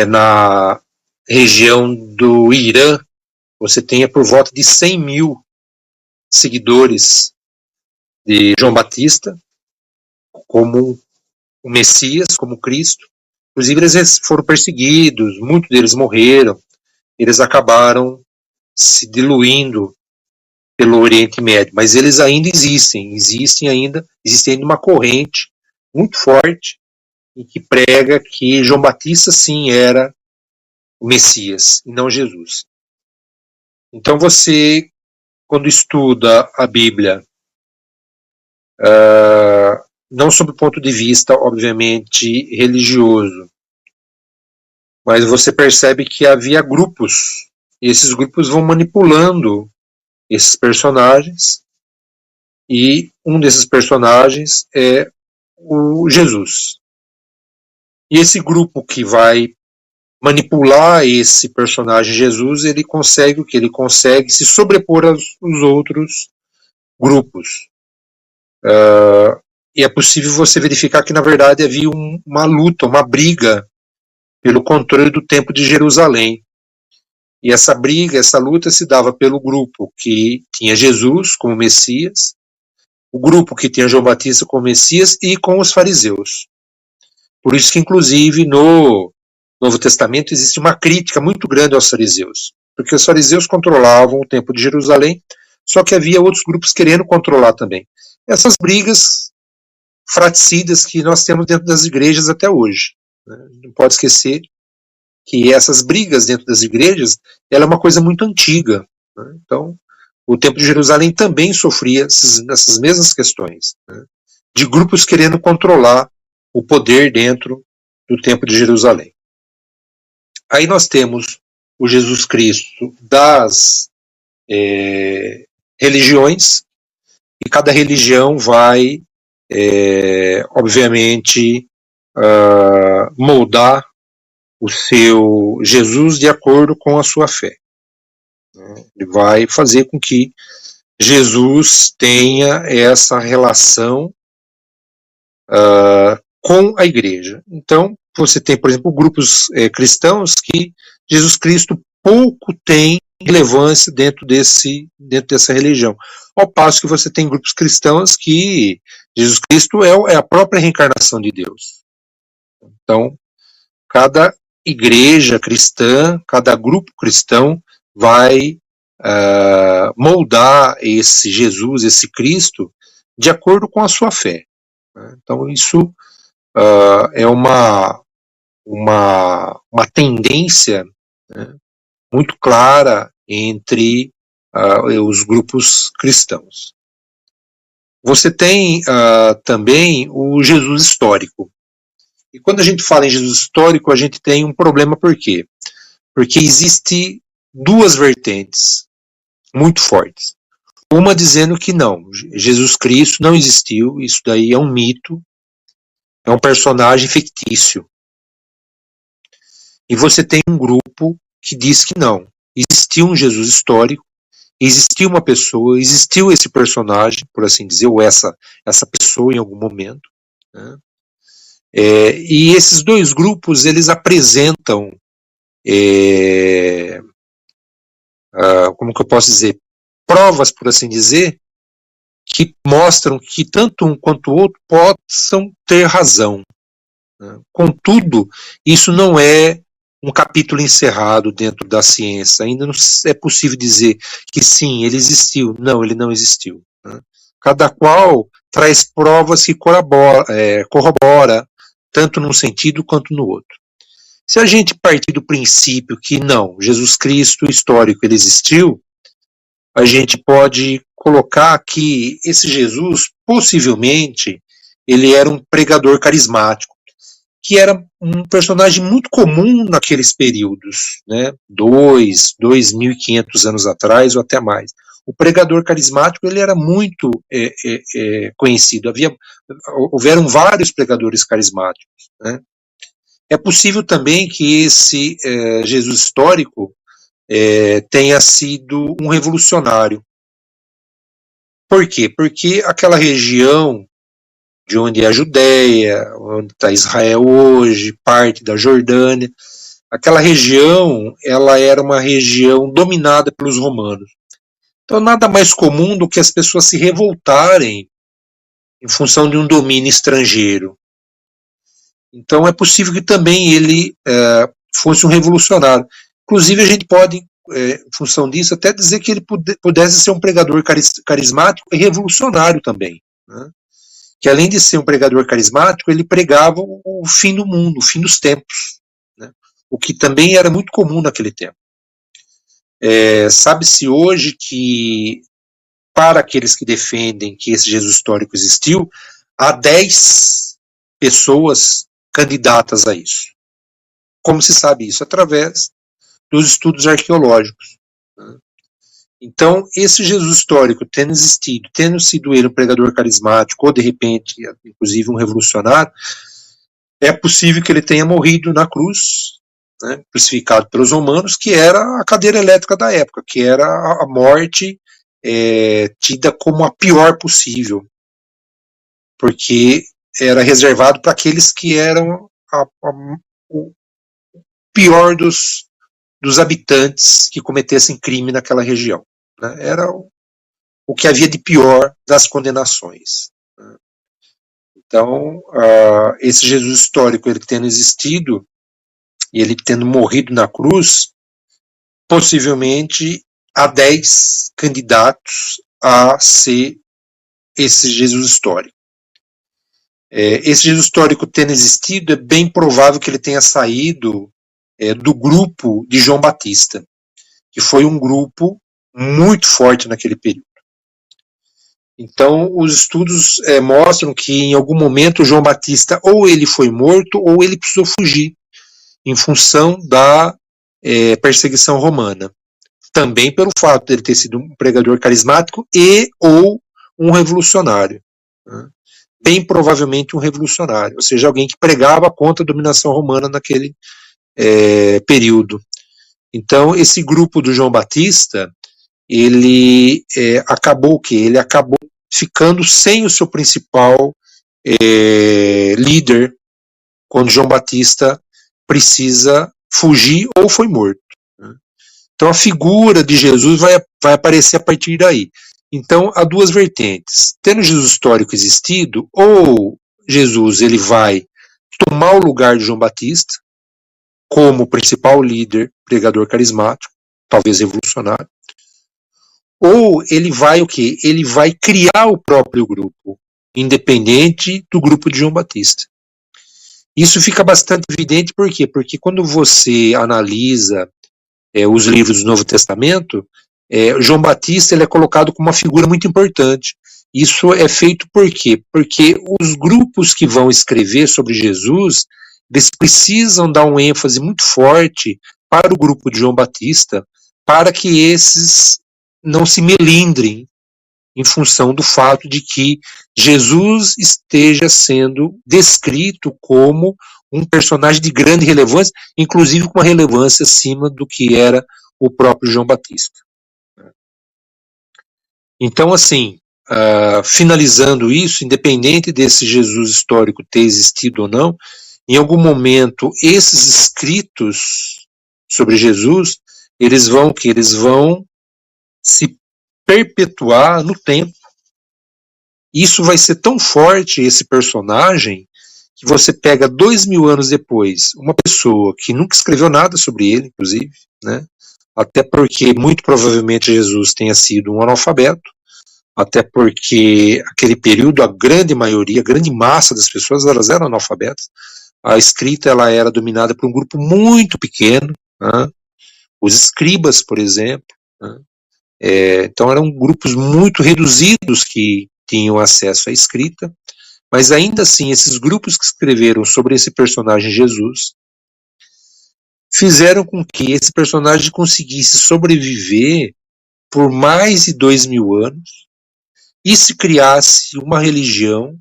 na região do Irã, você tem por volta de 100 mil seguidores de João Batista como o Messias, como Cristo. Inclusive, eles foram perseguidos, muitos deles morreram, eles acabaram se diluindo pelo Oriente Médio, mas eles ainda existe ainda uma corrente muito forte em que prega que João Batista sim era o Messias e não Jesus. Então você, quando estuda a Bíblia, não sob o ponto de vista, obviamente, religioso, mas você percebe que havia grupos, e esses grupos vão manipulando esses personagens, e um desses personagens é o Jesus. E esse grupo que vai manipular esse personagem Jesus, ele consegue o que? Ele consegue se sobrepor aos outros grupos. E é possível você verificar que, na verdade, havia uma luta, uma briga pelo controle do Templo de Jerusalém. E essa briga, essa luta se dava pelo grupo que tinha Jesus como Messias, o grupo que tinha João Batista como Messias e com os fariseus. Por isso que, inclusive, no Novo Testamento existe uma crítica muito grande aos fariseus, porque os fariseus controlavam o Templo de Jerusalém, só que havia outros grupos querendo controlar também. Essas brigas fratricidas que nós temos dentro das igrejas até hoje, né? Não pode esquecer que essas brigas dentro das igrejas, ela é uma coisa muito antiga, né? Então, o Templo de Jerusalém também sofria essas mesmas questões, né? De grupos querendo controlar o poder dentro do Templo de Jerusalém. Aí nós temos o Jesus Cristo das religiões, e cada religião vai, obviamente, moldar o seu Jesus de acordo com a sua fé. Ele vai fazer com que Jesus tenha essa relação com a igreja. Então, você tem, por exemplo, grupos cristãos que Jesus Cristo pouco tem relevância dentro dessa religião. Ao passo que você tem grupos cristãos que Jesus Cristo é a própria reencarnação de Deus. Então, cada igreja cristã, cada grupo cristão vai moldar esse Jesus, esse Cristo, de acordo com a sua fé. Então, isso é uma tendência, né, muito clara entre os grupos cristãos. Você tem também o Jesus histórico. E quando a gente fala em Jesus histórico, a gente tem um problema, por quê? Porque existe duas vertentes muito fortes. Uma dizendo que não, Jesus Cristo não existiu, isso daí é um mito, é um personagem fictício. E você tem um grupo que diz que não, existiu um Jesus histórico, existiu uma pessoa, existiu esse personagem, por assim dizer, ou essa pessoa em algum momento, né? E esses dois grupos, eles apresentam, como que eu posso dizer, provas, por assim dizer, que mostram que tanto um quanto o outro possam ter razão. Contudo, isso não é um capítulo encerrado dentro da ciência. Ainda não é possível dizer que sim, ele existiu. Não, ele não existiu. Cada qual traz provas que corrobora tanto num sentido quanto no outro. Se a gente partir do princípio que não, Jesus Cristo histórico ele existiu, a gente pode colocar que esse Jesus, possivelmente, ele era um pregador carismático, que era um personagem muito comum naqueles períodos, né? 2.500 anos atrás ou até mais. O pregador carismático ele era muito conhecido. Houveram vários pregadores carismáticos, né? É possível também que esse Jesus histórico tenha sido um revolucionário. Por quê? Porque aquela região de onde é a Judéia, onde está Israel hoje, parte da Jordânia, aquela região, ela era uma região dominada pelos romanos. Então nada mais comum do que as pessoas se revoltarem em função de um domínio estrangeiro. Então é possível que também ele fosse um revolucionário. Inclusive a gente pode, em função disso, até dizer que ele pudesse ser um pregador carismático e revolucionário também, né? Que além de ser um pregador carismático, ele pregava o fim do mundo, o fim dos tempos, né? O que também era muito comum naquele tempo. Sabe-se hoje que, para aqueles que defendem que esse Jesus histórico existiu, há 10 pessoas candidatas a isso. Como se sabe isso? Através dos estudos arqueológicos, né? Então, esse Jesus histórico, tendo existido, tendo sido ele um pregador carismático, ou de repente, inclusive um revolucionário, é possível que ele tenha morrido na cruz, né, crucificado pelos romanos, que era a cadeira elétrica da época, que era a morte tida como a pior possível, porque era reservado para aqueles que eram o pior dos habitantes que cometessem crime naquela região, né? Era o que havia de pior das condenações, né? Então, esse Jesus histórico, ele tendo existido, e ele tendo morrido na cruz, possivelmente há 10 candidatos a ser esse Jesus histórico. Esse Jesus histórico tendo existido, é bem provável que ele tenha saído do grupo de João Batista, que foi um grupo muito forte naquele período. Então, os estudos mostram que em algum momento João Batista ou ele foi morto ou ele precisou fugir em função da perseguição romana. Também pelo fato de ele ter sido um pregador carismático e ou um revolucionário, né? Bem provavelmente um revolucionário, ou seja, alguém que pregava contra a dominação romana naquele período. Então, esse grupo do João Batista, ele acabou o quê? Ele acabou ficando sem o seu principal líder quando João Batista precisa fugir ou foi morto, né? Então a figura de Jesus vai aparecer a partir daí. Então há duas vertentes. Tendo Jesus histórico existido, ou Jesus ele vai tomar o lugar de João Batista como principal líder, pregador carismático, talvez revolucionário, ou ele vai o quê? Ele vai criar o próprio grupo, independente do grupo de João Batista. Isso fica bastante evidente, por quê? Porque quando você analisa os livros do Novo Testamento, João Batista ele é colocado como uma figura muito importante. Isso é feito por quê? Porque os grupos que vão escrever sobre Jesus, eles precisam dar um ênfase muito forte para o grupo de João Batista, para que esses não se melindrem em função do fato de que Jesus esteja sendo descrito como um personagem de grande relevância, inclusive com uma relevância acima do que era o próprio João Batista. Então, assim, finalizando isso, independente desse Jesus histórico ter existido ou não, em algum momento esses escritos sobre Jesus, eles vão se perpetuar no tempo, Isso vai ser tão forte, esse personagem, que você pega 2000 anos depois, uma pessoa que nunca escreveu nada sobre ele, inclusive, né? Até porque muito provavelmente Jesus tenha sido um analfabeto, até porque aquele período a grande maioria, a grande massa das pessoas, elas eram analfabetas. A escrita ela era dominada por um grupo muito pequeno, né? Os escribas, por exemplo, né? Então eram grupos muito reduzidos que tinham acesso à escrita, mas ainda assim esses grupos que escreveram sobre esse personagem Jesus fizeram com que esse personagem conseguisse sobreviver por mais de 2000 anos e se criasse uma religião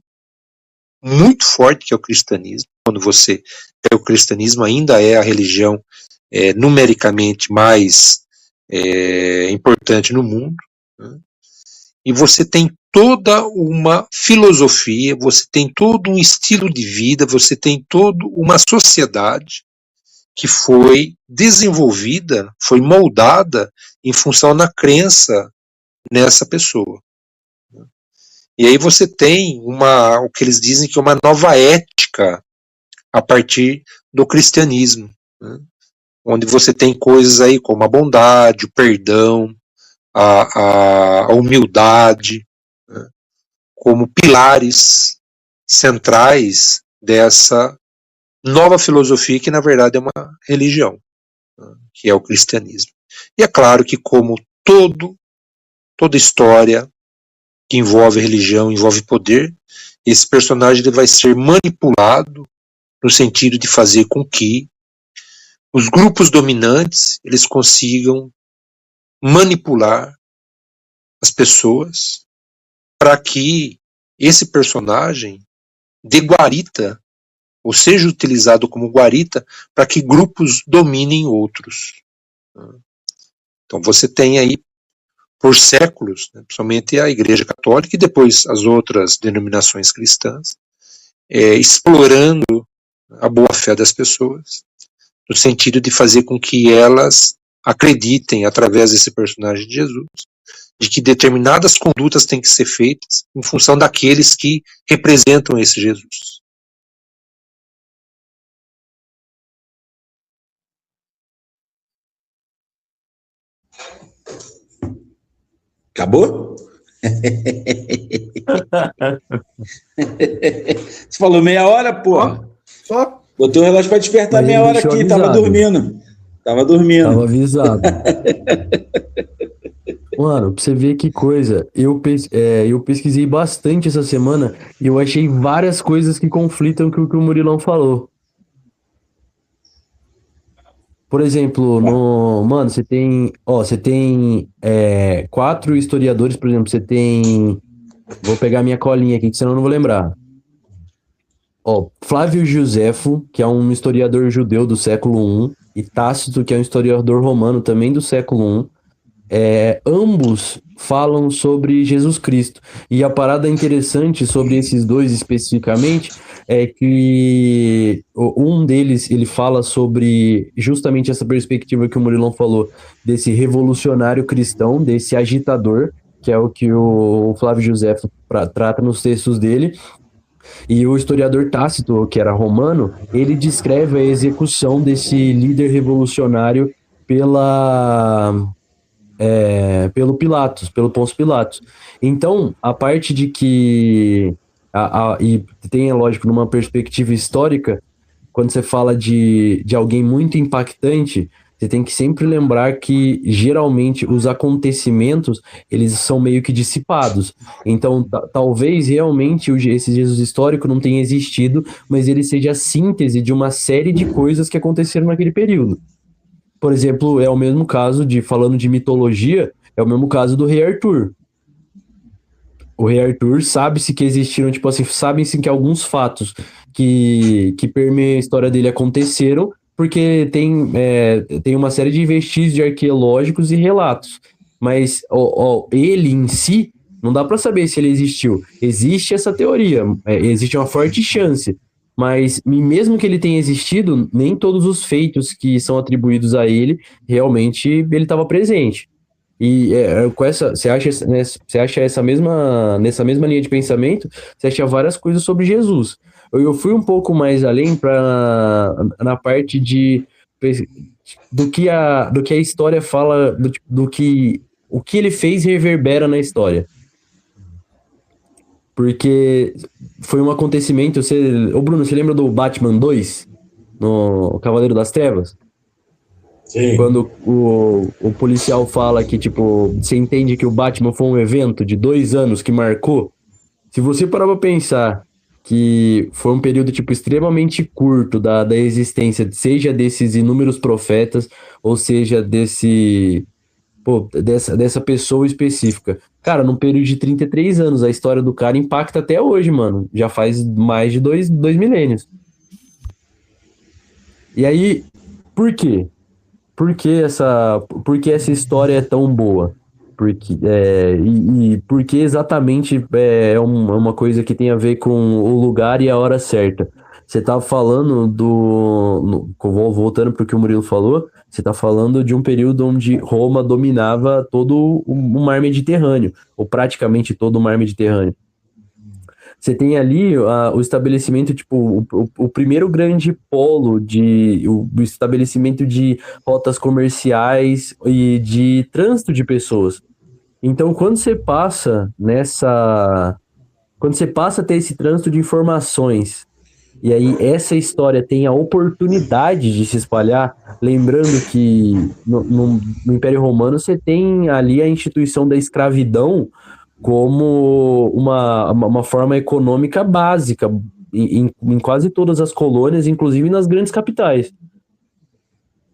muito forte, que é o cristianismo. Quando você pega o cristianismo, ainda é a religião numericamente mais importante no mundo, né? E você tem toda uma filosofia, você tem todo um estilo de vida, você tem toda uma sociedade que foi desenvolvida, foi moldada em função da crença nessa pessoa. E aí você tem o que eles dizem que é uma nova ética a partir do cristianismo, né? Onde você tem coisas aí como a bondade, o perdão, a humildade, né? Como pilares centrais dessa nova filosofia que na verdade é uma religião, né? Que é o cristianismo. E é claro que como toda história que envolve religião, envolve poder, esse personagem ele vai ser manipulado no sentido de fazer com que os grupos dominantes eles consigam manipular as pessoas para que esse personagem dê guarita, ou seja utilizado como guarita, para que grupos dominem outros. Então você tem aí, por séculos, né, principalmente a Igreja Católica e depois as outras denominações cristãs, explorando a boa-fé das pessoas, no sentido de fazer com que elas acreditem, através desse personagem de Jesus, de que determinadas condutas têm que ser feitas em função daqueles que representam esse Jesus. Acabou? Você falou meia hora, porra. Só? Botei o relógio pra despertar Mas meia ele hora deixou aqui, avisado. tava dormindo. Tava avisado. Mano, pra você ver que coisa, eu pesquisei bastante essa semana e eu achei várias coisas que conflitam com o que o Murilão falou. Por exemplo, mano, você tem 4 historiadores, por exemplo, vou pegar minha colinha aqui, que senão eu não vou lembrar. Ó, Flávio Josefo, que é um historiador judeu do século I, e Tácito, que é um historiador romano também do século I, ambos falam sobre Jesus Cristo. E a parada interessante sobre esses dois especificamente é que um deles, ele fala sobre justamente essa perspectiva que o Murilão falou, desse revolucionário cristão, desse agitador, que é o que o Flávio Josefo trata nos textos dele. E o historiador Tácito, que era romano, ele descreve a execução desse líder revolucionário pelo Pilatos, pelo Pôncio Pilatos. Então, a parte de que... e tem, é lógico, numa perspectiva histórica, quando você fala de alguém muito impactante, você tem que sempre lembrar que, geralmente, os acontecimentos, eles são meio que dissipados. Então, talvez, realmente, esse Jesus histórico não tenha existido, mas ele seja a síntese de uma série de coisas que aconteceram naquele período. Por exemplo, é o mesmo caso falando de mitologia, é o mesmo caso do Rei Arthur. O Rei Arthur sabe-se que existiram, tipo assim, sabem-se que alguns fatos que permeiam a história dele aconteceram, porque tem uma série de vestígios arqueológicos e relatos. Mas ele em si, não dá para saber se ele existiu. Existe essa teoria, existe uma forte chance. Mas mesmo que ele tenha existido, nem todos os feitos que são atribuídos a ele, realmente ele estava presente. E com essa, você acha nessa mesma linha de pensamento, você acha várias coisas sobre Jesus. Eu fui um pouco mais além na parte do que a história fala, do que o que ele fez reverbera na história. Porque foi um acontecimento. Ô Bruno, você lembra do Batman 2? No Cavaleiro das Trevas? Sim. Quando o policial fala que, tipo, você entende que o Batman foi um evento de 2 anos que marcou. Se você parar pra pensar que foi um período, tipo, extremamente curto da existência, seja desses inúmeros profetas, ou seja, dessa pessoa específica. Cara, num período de 33 anos, a história do cara impacta até hoje, mano. Já faz mais de dois milênios. E aí, por quê? Por que essa história é tão boa? Por que exatamente é uma coisa que tem a ver com o lugar e a hora certa? Você tá falando voltando para o que o Murilo falou, você tá falando de um período onde Roma dominava todo o mar Mediterrâneo, ou praticamente todo o mar Mediterrâneo. Você tem ali o estabelecimento, tipo, o primeiro grande polo o estabelecimento de rotas comerciais e de trânsito de pessoas. Então, quando você passa a ter esse trânsito de informações, e aí essa história tem a oportunidade de se espalhar, lembrando que no Império Romano você tem ali a instituição da escravidão como uma forma econômica básica em quase todas as colônias, inclusive nas grandes capitais.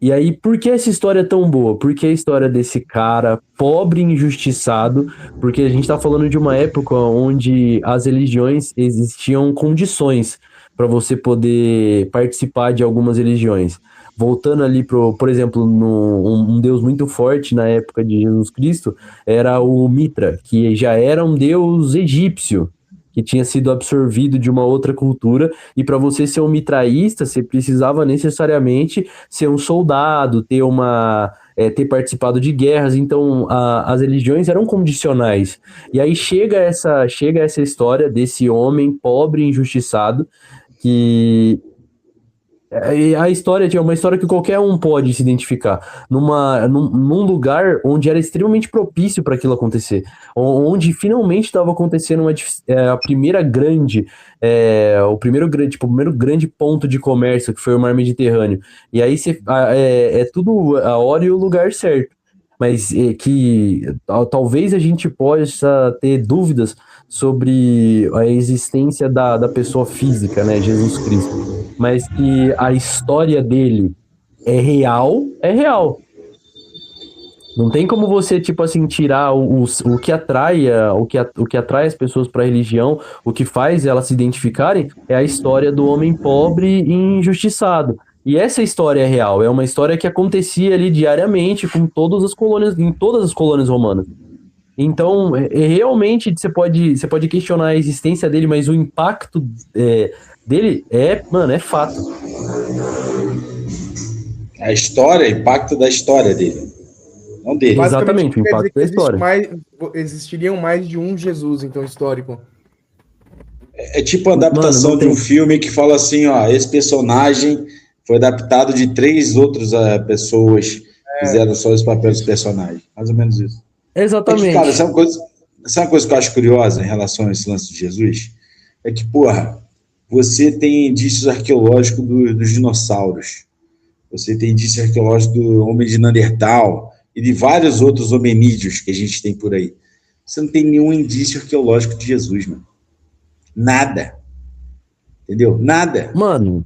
E aí, por que essa história é tão boa? Porque a história desse cara pobre e injustiçado, porque a gente tá falando de uma época onde as religiões existiam condições para você poder participar de algumas religiões. Voltando ali por exemplo, um deus muito forte na época de Jesus Cristo era o Mitra, que já era um deus egípcio, que tinha sido absorvido de uma outra cultura, e para você ser um mitraísta, você precisava necessariamente ser um soldado, ter participado de guerras, então as religiões eram condicionais. E aí chega essa história desse homem pobre e injustiçado, que a história é uma história que qualquer um pode se identificar num lugar onde era extremamente propício para aquilo acontecer, onde finalmente estava acontecendo o primeiro grande ponto de comércio, que foi o Mar Mediterrâneo. E aí é tudo a hora e o lugar certo, mas talvez a gente possa ter dúvidas sobre a existência da pessoa física, né, Jesus Cristo, mas que a história dele é real. Não tem como você, tipo assim, tirar o que atrai as pessoas para a religião, o que faz elas se identificarem, é a história do homem pobre e injustiçado. E essa história é real, é uma história que acontecia ali diariamente em todas as colônias romanas. Então, realmente, você pode questionar a existência dele, mas o impacto dele é fato. A história, o impacto da história dele. Não dele. Exatamente, o impacto da história. Existiriam mais de um Jesus, então, histórico. É tipo a adaptação de um filme que fala assim, ó, esse personagem foi adaptado de 3 outras pessoas que fizeram só esse papel desse personagem. Mais ou menos isso. Exatamente. É que, cara, sabe uma coisa que eu acho curiosa em relação a esse lance de Jesus? É que, porra, você tem indícios arqueológicos dos dinossauros. Você tem indícios arqueológicos do homem de Neandertal e de vários outros hominídeos que a gente tem por aí. Você não tem nenhum indício arqueológico de Jesus, mano. Nada. Entendeu? Nada. Mano,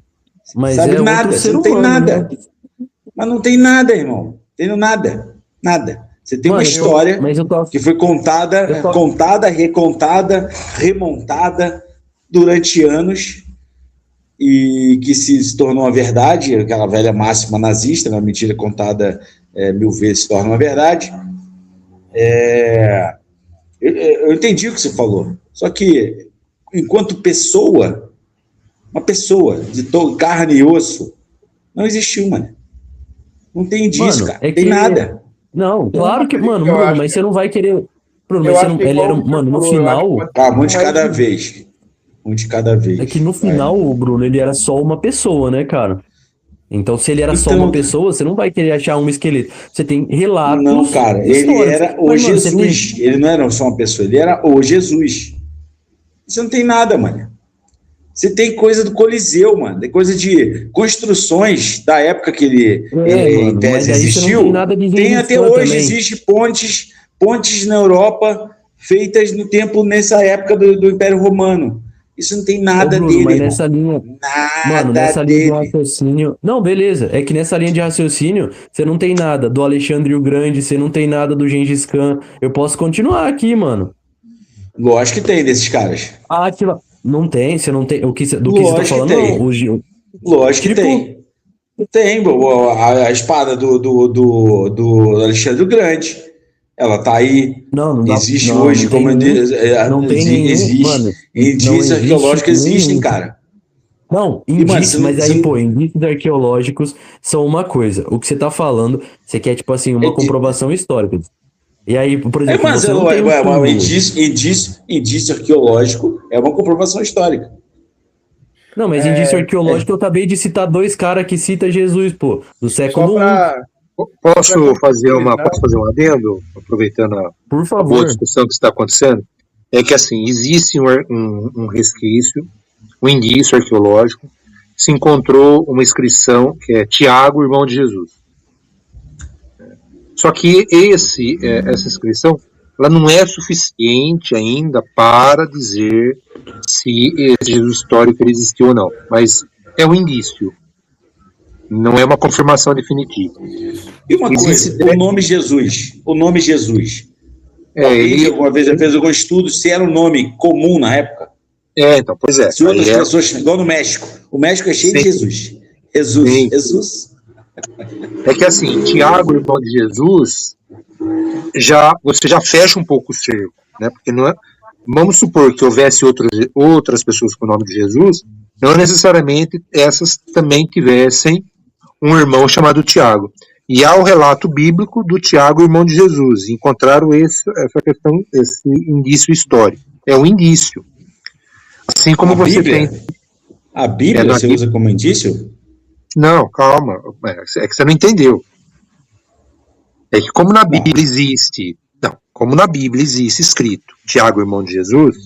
mas sabe, nada. Você não tem nada. Né? Mas não tem nada, irmão. Tem nada. Nada. Você tem uma história que foi contada, recontada, remontada durante anos e que se tornou uma verdade, aquela velha máxima nazista, uma mentira contada 1000 vezes se torna uma verdade. Eu entendi o que você falou, só que enquanto pessoa, uma pessoa de carne e osso, não existiu, mano. Não tem indício, cara. Tem nada. Não, claro que, mano, Eu Bruno, acho mas você não vai querer. Bruno, Eu mas você acho não. que Ele igual era. o Mano, no Bruno, eu acho que final. pode Tá, ser um de mais cada um- vez. Um de cada vez. É que no Vai. final, o Bruno, ele era só uma pessoa, né, cara? Então, se ele era só Então, uma pessoa, você não vai querer achar um esqueleto. Você tem relatos não, cara, ele históricos. era o Mas, mano, você tem. Jesus. Ele não era só uma pessoa, ele era o Jesus. Você não tem nada, mano. Você tem coisa do Coliseu, mano. Tem coisa de construções da época que ele, em Mano, mas tese, aí você não existiu. tem nada de Tem Gengis até Khan hoje, também. existe pontes na Europa feitas no tempo, nessa época do Império Romano. Isso não tem Ô, nada Bruno, dele, mas irmão. nessa linha. Mano, Nada nessa linha de dele. raciocínio. Não, beleza. É que nessa linha de raciocínio, você não tem nada do Alexandre o Grande, você não tem nada do Gengis Khan. Eu posso continuar aqui, mano. Lógico que tem desses caras. Ah, aquilo. Não tem, você não tem. Do que você tá Lógico que falando, tem. não. Lógico que Tipo? tem. Tem, a espada do Alexandre o Grande. Ela tá aí. Não, não dá. Existe Não, hoje, não tem como eu nenhum. disse, Não tem nenhum. existe. Mano, não Indícios existe arqueológicos existem, nenhum. cara. Não, E, mano, indícios, mas aí, pô, indícios arqueológicos são uma coisa. O que você tá falando, você quer, tipo assim, uma comprovação histórica. E aí, por exemplo, mas você não tem um túmulo. indício arqueológico é uma comprovação histórica. Não, mas indício arqueológico eu acabei de citar dois caras que cita Jesus, pô, do Só século I. pra. Posso fazer um adendo, aproveitando a Por boa favor. discussão que está acontecendo? É que, assim, existe um resquício, um indício arqueológico, se encontrou uma inscrição que é Tiago, irmão de Jesus. Só que essa inscrição, ela não é suficiente ainda para dizer se esse Jesus histórico ele existiu ou não, mas é um indício, não é uma confirmação definitiva. E uma coisa, o nome Jesus. Alguém alguma vez já fez algum estudo se era um nome comum na época? Então, pois é. Se outras pessoas, igual no México. O México é cheio de Jesus. Jesus. É que assim, Tiago, irmão de Jesus, você já fecha um pouco o cerco, né? Porque não é, vamos supor que houvesse outras pessoas com o nome de Jesus, não necessariamente essas também tivessem um irmão chamado Tiago. E há o relato bíblico do Tiago, irmão de Jesus. Encontraram essa questão, esse indício histórico. É um indício. Assim como você Bíblia? tem. A Bíblia você usa como indício? Não, calma. É que você não entendeu. É que como na Bíblia existe. Não, como na Bíblia existe escrito Tiago, irmão de Jesus,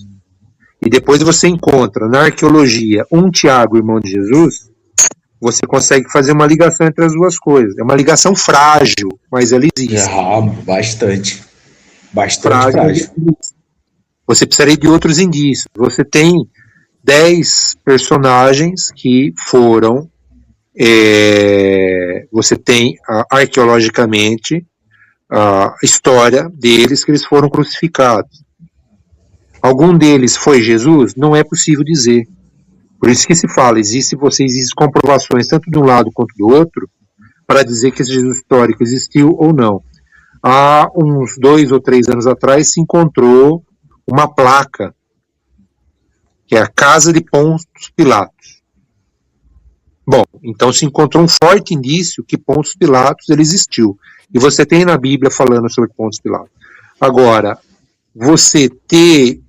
e depois você encontra na arqueologia um Tiago, irmão de Jesus, você consegue fazer uma ligação entre as duas coisas. É uma ligação frágil, mas ela existe. Bastante. Bastante frágil. Você precisaria de outros indícios. Você tem 10 personagens que foram. Você tem arqueologicamente a história deles que eles foram crucificados. Algum deles foi Jesus? Não é possível dizer. Por isso que se fala, existem comprovações tanto de um lado quanto do outro para dizer que esse Jesus histórico existiu ou não. Há uns 2 ou 3 anos atrás se encontrou uma placa que é a Casa de Pôncio Pilatos. Bom, então se encontrou um forte indício que Pôncio Pilatos ele existiu. E você tem na Bíblia falando sobre Pôncio Pilatos. Agora, você ter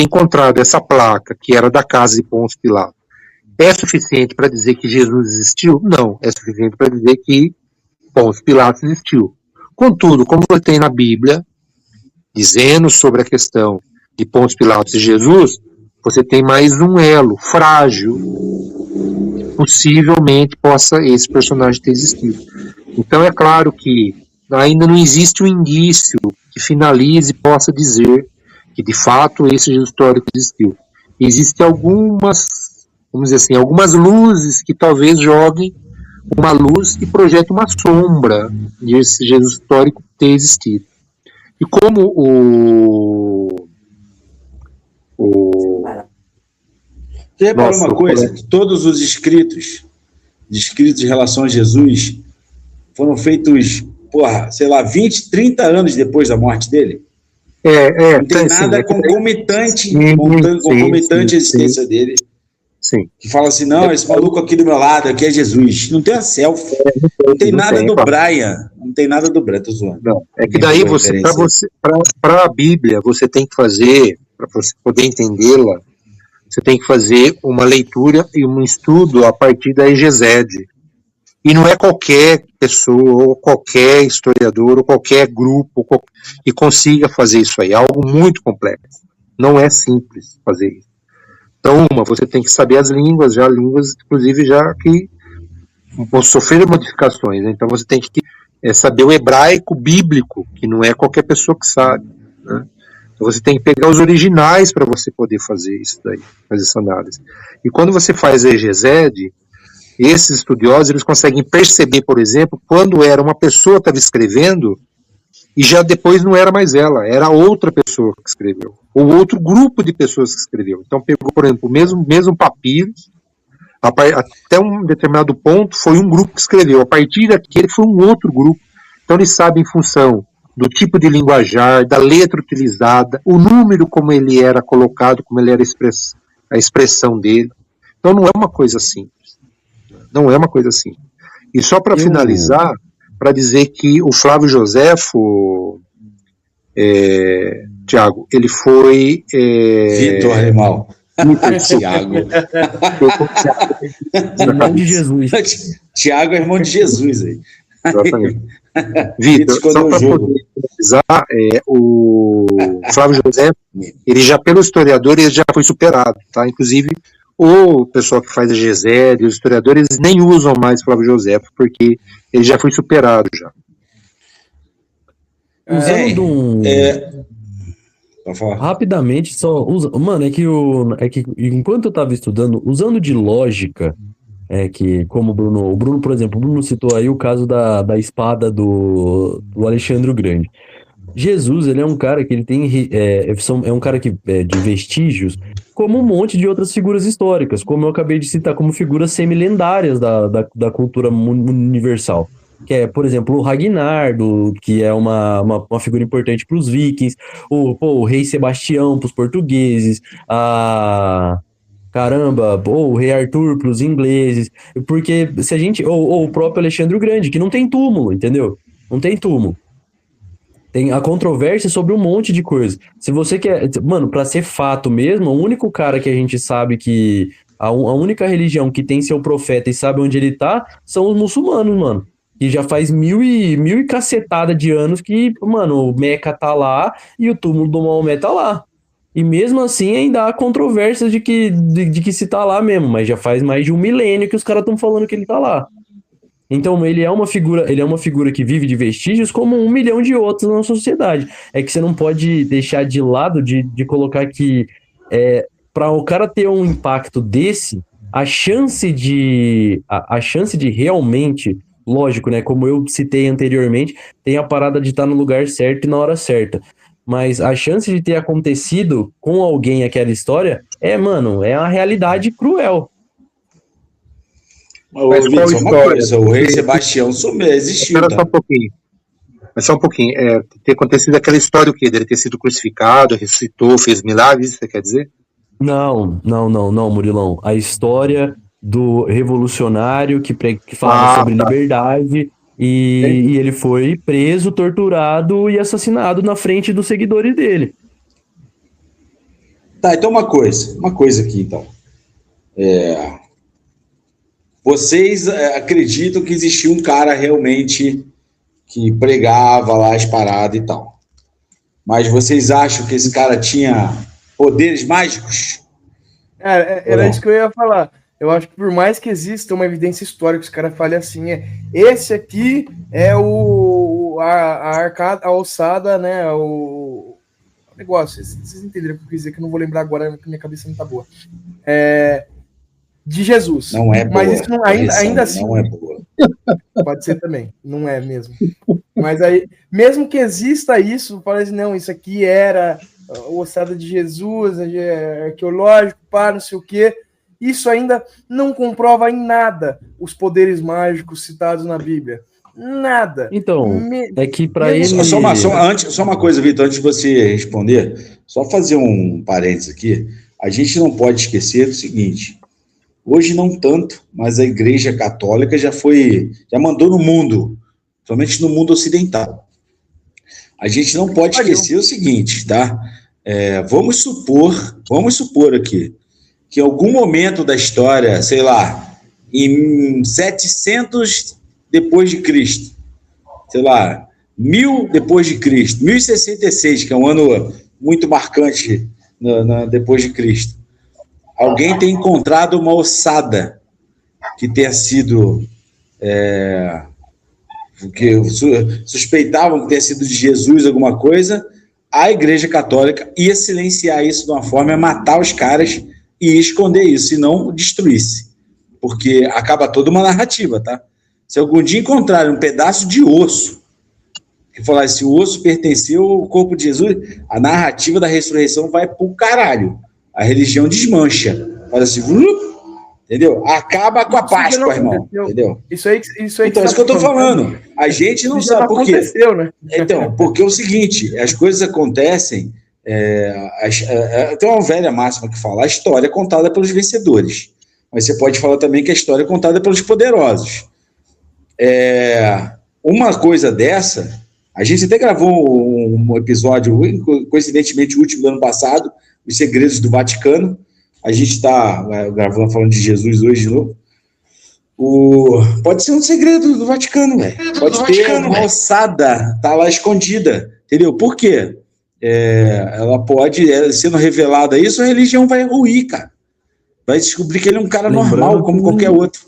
encontrado essa placa que era da casa de Pôncio Pilatos, é suficiente para dizer que Jesus existiu? Não, é suficiente para dizer que Pôncio Pilatos existiu. Contudo, como você tem na Bíblia, dizendo sobre a questão de Pôncio Pilatos e Jesus, você tem mais um elo frágil, possivelmente possa esse personagem ter existido. Então é claro que ainda não existe um indício que finalize e possa dizer que de fato esse Jesus histórico existiu. Existem algumas, vamos dizer assim, algumas luzes que talvez joguem uma luz e projetem uma sombra de esse Jesus histórico ter existido. E como Você reparou uma coisa? Que todos os escritos em relação a Jesus foram feitos, 20, 30 anos depois da morte dele? Não tem nada concomitante à existência dele. Sim. Que fala assim, não, esse maluco aqui do meu lado, aqui é Jesus. Não tem a selfie. Não tem nada do Brian. Não tem nada do Brian, tô zoando. Não, é que daí para a Bíblia, você tem que fazer, para você poder entendê-la, você tem que fazer uma leitura e um estudo a partir da exegese. E não é qualquer pessoa, ou qualquer historiador, ou qualquer grupo que consiga fazer isso aí. É algo muito complexo. Não é simples fazer isso. Então, você tem que saber as línguas, inclusive, já que sofreram modificações. Né? Então, você tem que saber o hebraico bíblico, que não é qualquer pessoa que sabe. Né? Então, você tem que pegar os originais para você poder fazer isso daí, fazer essa análise. E quando você faz a exegese, esses estudiosos eles conseguem perceber, por exemplo, quando era uma pessoa que estava escrevendo e já depois não era mais ela, era outra pessoa que escreveu, ou outro grupo de pessoas que escreveu. Então pegou, por exemplo, o mesmo papiro, até um determinado ponto foi um grupo que escreveu, a partir daquele foi um outro grupo. Então eles sabem em função do tipo de linguajar, da letra utilizada, o número como ele era colocado, como ele era a expressão dele. Então não é uma coisa simples. Não é uma coisa assim. E só para finalizar, para dizer que o Flávio Joséfo, Tiago, ele foi... Vitor Animal. Tiago. Irmão de Jesus. Tiago é irmão de Jesus aí. Exatamente. Vitor, só para poder finalizar, o Flávio Joséfo, ele já, pelo historiador, ele já foi superado, tá? Inclusive, o pessoal que faz a exegese, os historiadores nem usam mais Flávio Joséfo, porque ele já foi superado já. Rapidamente, só usa. Mano, é que enquanto eu tava estudando, usando de lógica, que como o Bruno, por exemplo, o Bruno citou aí o caso da espada do Alexandre o Grande. Jesus, ele é um cara que ele tem é um cara que de vestígios, como um monte de outras figuras históricas, como eu acabei de citar, como figuras semi-lendárias da cultura universal. Que é, por exemplo, o Ragnar, que é uma figura importante para os vikings, o rei Sebastião para os portugueses, o rei Arthur para os ingleses, porque se a gente... Ou o próprio Alexandre o Grande, que não tem túmulo, entendeu? Não tem túmulo. Tem a controvérsia sobre um monte de coisa. Se você quer... Mano, pra ser fato mesmo, o único cara que a gente sabe que... A única religião que tem seu profeta e sabe onde ele tá, são os muçulmanos, mano. Que já faz mil e cacetada de anos que, mano, o Meca tá lá e o túmulo do Maomé tá lá. E mesmo assim ainda há controvérsias de que se tá lá mesmo, mas já faz mais de 1 milênio que os caras estão falando que ele tá lá. Então ele é uma figura que vive de vestígios como 1 milhão de outros na sociedade. É que você não pode deixar de lado de colocar que para o cara ter um impacto desse, a chance de realmente, lógico, né, como eu citei anteriormente, tem a parada de estar no lugar certo e na hora certa. Mas a chance de ter acontecido com alguém aquela história mano, é uma realidade cruel. Mas uma coisa, o rei Sebastião existiu. Espera só um pouquinho. Ter acontecido aquela história, o quê? Dele ter sido crucificado, ressuscitou, fez milagres, você quer dizer? Não, Murilão. A história do revolucionário que falava sobre liberdade e ele foi preso, torturado e assassinado na frente dos seguidores dele. Tá, então uma coisa aqui, então. Vocês acreditam que existia um cara realmente que pregava lá as paradas e tal. Mas vocês acham que esse cara tinha poderes mágicos? Era isso que eu ia falar. Eu acho que por mais que exista uma evidência histórica, os caras falem assim, esse aqui é a arcada, a alçada, né, o negócio, vocês entenderam o que eu quis dizer, que eu não vou lembrar agora, porque minha cabeça não tá boa. De Jesus. Não é boa. Mas isso ainda assim... Não é boa. Pode ser também, não é mesmo. Mas aí, mesmo que exista isso, parece, não, isso aqui era o ossada de Jesus, arqueológico, não sei o quê, isso ainda não comprova em nada os poderes mágicos citados na Bíblia. Nada. Então, é que para ele... Só uma coisa, Vitor, antes de você responder, só fazer um parênteses aqui. A gente não pode esquecer do seguinte, Hoje não tanto, mas a Igreja Católica já mandou no mundo, somente no mundo ocidental. A gente não pode esquecer o seguinte, tá? Vamos supor aqui, que em algum momento da história, sei lá, em 700 depois de Cristo, sei lá, 1000 depois de Cristo, 1066, que é um ano muito marcante depois de Cristo, alguém tem encontrado uma ossada que tenha sido, que suspeitavam que tenha sido de Jesus alguma coisa, a Igreja Católica ia silenciar isso de uma forma, matar os caras e esconder isso, e não destruísse. Porque acaba toda uma narrativa, tá? Se algum dia encontrarem um pedaço de osso, que falar se o osso pertenceu ao corpo de Jesus, a narrativa da ressurreição vai pro caralho. A religião desmancha. Fala assim, entendeu? Acaba com a Páscoa, irmão. Entendeu? Isso aí então, é isso que eu tô falando. A gente não sabe por quê. Aconteceu, né? Então, porque é o seguinte, as coisas acontecem. Tem uma velha máxima que fala: a história é contada pelos vencedores. Mas você pode falar também que a história é contada pelos poderosos. Uma coisa dessa, a gente até gravou um episódio, coincidentemente o último do ano passado, Os Segredos do Vaticano. A gente está gravando, falando de Jesus hoje de novo. Pode ser um segredo do Vaticano, velho. Pode ter uma ossada, tá lá escondida, entendeu? Por quê? Ela pode, sendo revelada isso, a religião vai ruir, cara. Vai descobrir que ele é um cara normal, como qualquer outro.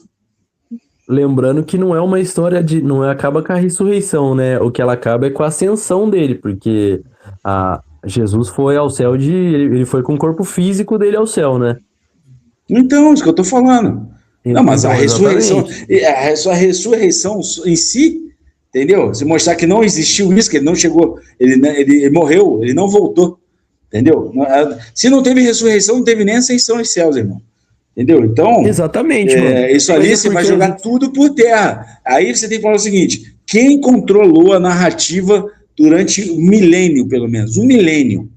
Lembrando que não é uma história de... Não acaba com a ressurreição, né? O que ela acaba é com a ascensão dele, porque Jesus foi ao céu ele foi com o corpo físico dele ao céu, né? Então, isso que eu tô falando. Não, mas a ressurreição... A ressurreição em si, entendeu? Se mostrar que não existiu isso, que ele não chegou... Ele morreu, ele não voltou. Entendeu? Se não teve ressurreição, não teve nem ascensão aos céus, irmão. Entendeu? Então, exatamente, isso ali você vai jogar tudo por terra. Aí você tem que falar o seguinte: quem controlou a narrativa durante um milênio, pelo menos, um milênio?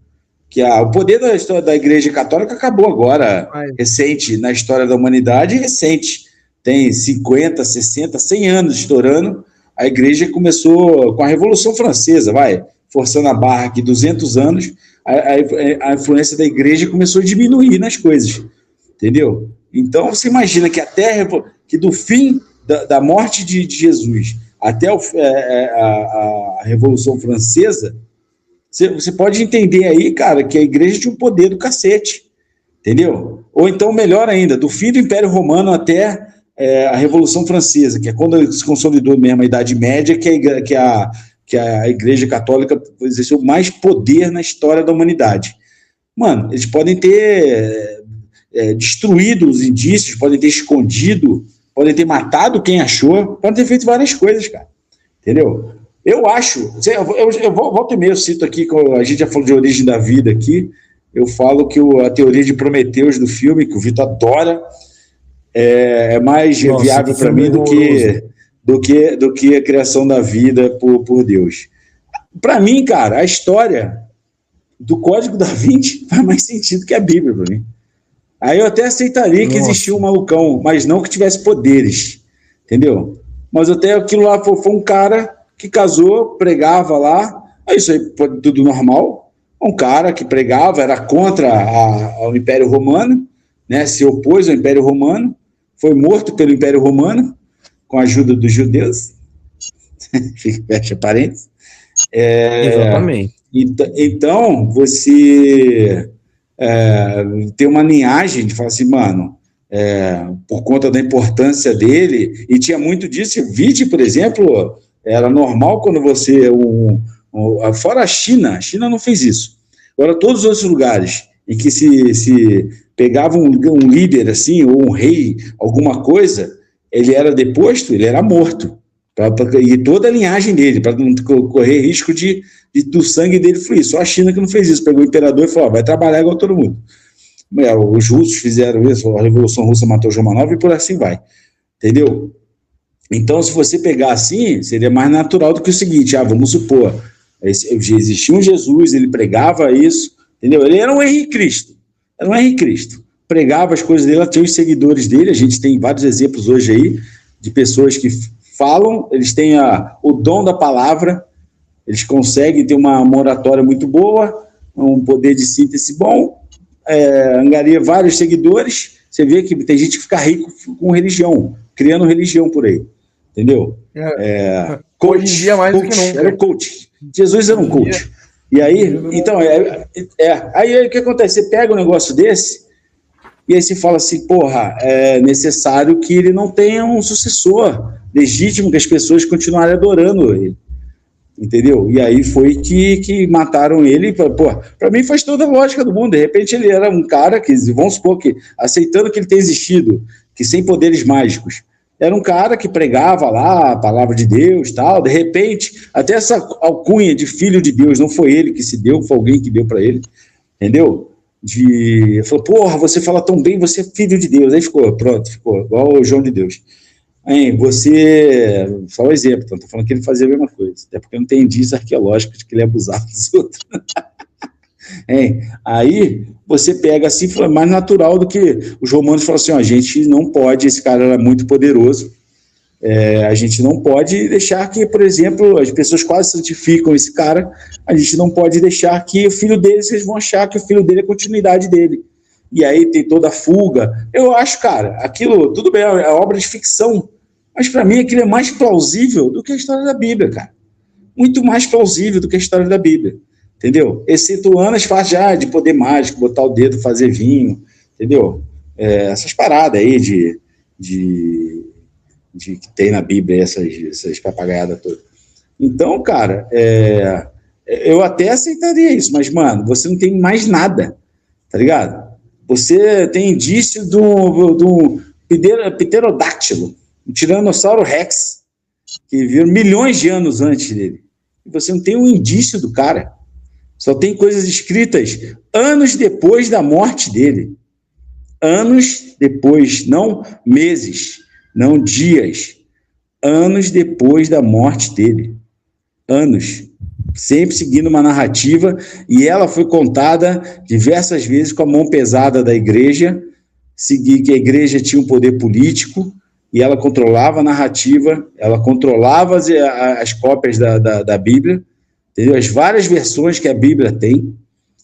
Que o poder da história da Igreja Católica acabou agora, recente, na história da humanidade, recente. Tem 50, 60, 100 anos estourando. A Igreja começou com a Revolução Francesa, forçando a barra aqui, 200 anos, a influência da Igreja começou a diminuir nas coisas. Entendeu? Então, você imagina que que do fim da morte de Jesus até a Revolução Francesa, você pode entender aí, cara, que a Igreja tinha um poder do cacete. Entendeu? Ou então, melhor ainda, do fim do Império Romano até a Revolução Francesa, que é quando se consolidou mesmo a Idade Média, que a Igreja Católica exerceu mais poder na história da humanidade. Mano, eles podem ter... destruído os indícios, podem ter escondido, podem ter matado quem achou, podem ter feito várias coisas, cara. Entendeu? Eu acho, eu volto e meio, eu cito aqui, a gente já falou de Origem da Vida aqui, eu falo que a teoria de Prometeus do filme, que o Vitor adora, é mais viável para mim do que a criação da vida por Deus. Para mim, cara, a história do Código da Vinci faz mais sentido que a Bíblia para mim. Aí eu até aceitaria que existia um malucão, mas não que tivesse poderes, entendeu? Mas até aquilo lá foi um cara que casou, pregava lá, isso aí tudo normal, um cara que pregava, era contra o Império Romano, né, se opôs ao Império Romano, foi morto pelo Império Romano, com a ajuda dos judeus, fecha parênteses. Exatamente. Então, você... tem uma linhagem de falar assim, mano, por conta da importância dele, e tinha muito disso. Vide, por exemplo, era normal quando você, fora a China não fez isso. Agora, todos os outros lugares em que se pegava um líder assim, ou um rei, alguma coisa, ele era deposto, ele era morto. E toda a linhagem dele, para não correr risco do sangue dele fluir. Só a China que não fez isso, pegou o imperador e falou, vai trabalhar igual todo mundo. Os russos fizeram isso, a Revolução Russa matou Romanov e por assim vai. Entendeu? Então, se você pegar assim, seria mais natural do que o seguinte, vamos supor, existia um Jesus, ele pregava isso, entendeu? Ele era um Henrique Cristo, pregava as coisas dele, ela tinha os seguidores dele, a gente tem vários exemplos hoje aí, de pessoas que falam, eles têm o dom da palavra, eles conseguem ter uma oratória muito boa, um poder de síntese bom, angaria vários seguidores, você vê que tem gente que fica rico com religião, criando religião por aí, entendeu? Coach, hoje em dia mais do que nunca. Era um coach. Jesus era um coach. E aí, então, aí o que acontece? Você pega um negócio desse, e aí você fala assim, porra, é necessário que ele não tenha um sucessor legítimo, que as pessoas continuarem adorando ele. Entendeu? E aí foi que mataram ele. Pô, para mim faz toda a lógica do mundo. De repente ele era um cara que, vamos supor que, aceitando que ele tenha existido, que sem poderes mágicos, era um cara que pregava lá a palavra de Deus, tal. De repente, até essa alcunha de filho de Deus, não foi ele que se deu, foi alguém que deu para ele, entendeu? Falou, porra, você fala tão bem, você é filho de Deus. Aí ficou igual o João de Deus. Hein, você, só um exemplo, estou falando que ele fazia a mesma coisa, até porque não tem indício arqueológico de que ele abusava dos outros. Hein, aí você pega assim, é mais natural do que os romanos falam assim, ó, a gente não pode, esse cara era muito poderoso, a gente não pode deixar que, por exemplo, as pessoas quase santificam esse cara, a gente não pode deixar que o filho dele, vocês vão achar que o filho dele é a continuidade dele. E aí tem toda a fuga. Eu acho, cara, aquilo, tudo bem, é obra de ficção, mas para mim aquilo é mais plausível do que a história da Bíblia, cara. Muito mais plausível do que a história da Bíblia, entendeu? Excetuando as partes de poder mágico, botar o dedo, fazer vinho, entendeu? Essas paradas aí de que tem na Bíblia, essas papagaiadas todas. Então, cara, eu até aceitaria isso, mas, mano, você não tem mais nada, tá ligado? Você tem indício do pterodáctilo, um tiranossauro rex, que viram milhões de anos antes dele. E você não tem um indício do cara. Só tem coisas escritas anos depois da morte dele. Anos depois, não meses, não dias. Anos depois da morte dele. Anos. Sempre seguindo uma narrativa, e ela foi contada diversas vezes com a mão pesada da igreja, que a igreja tinha um poder político, e ela controlava a narrativa, ela controlava as cópias da Bíblia, entendeu? As várias versões que a Bíblia tem.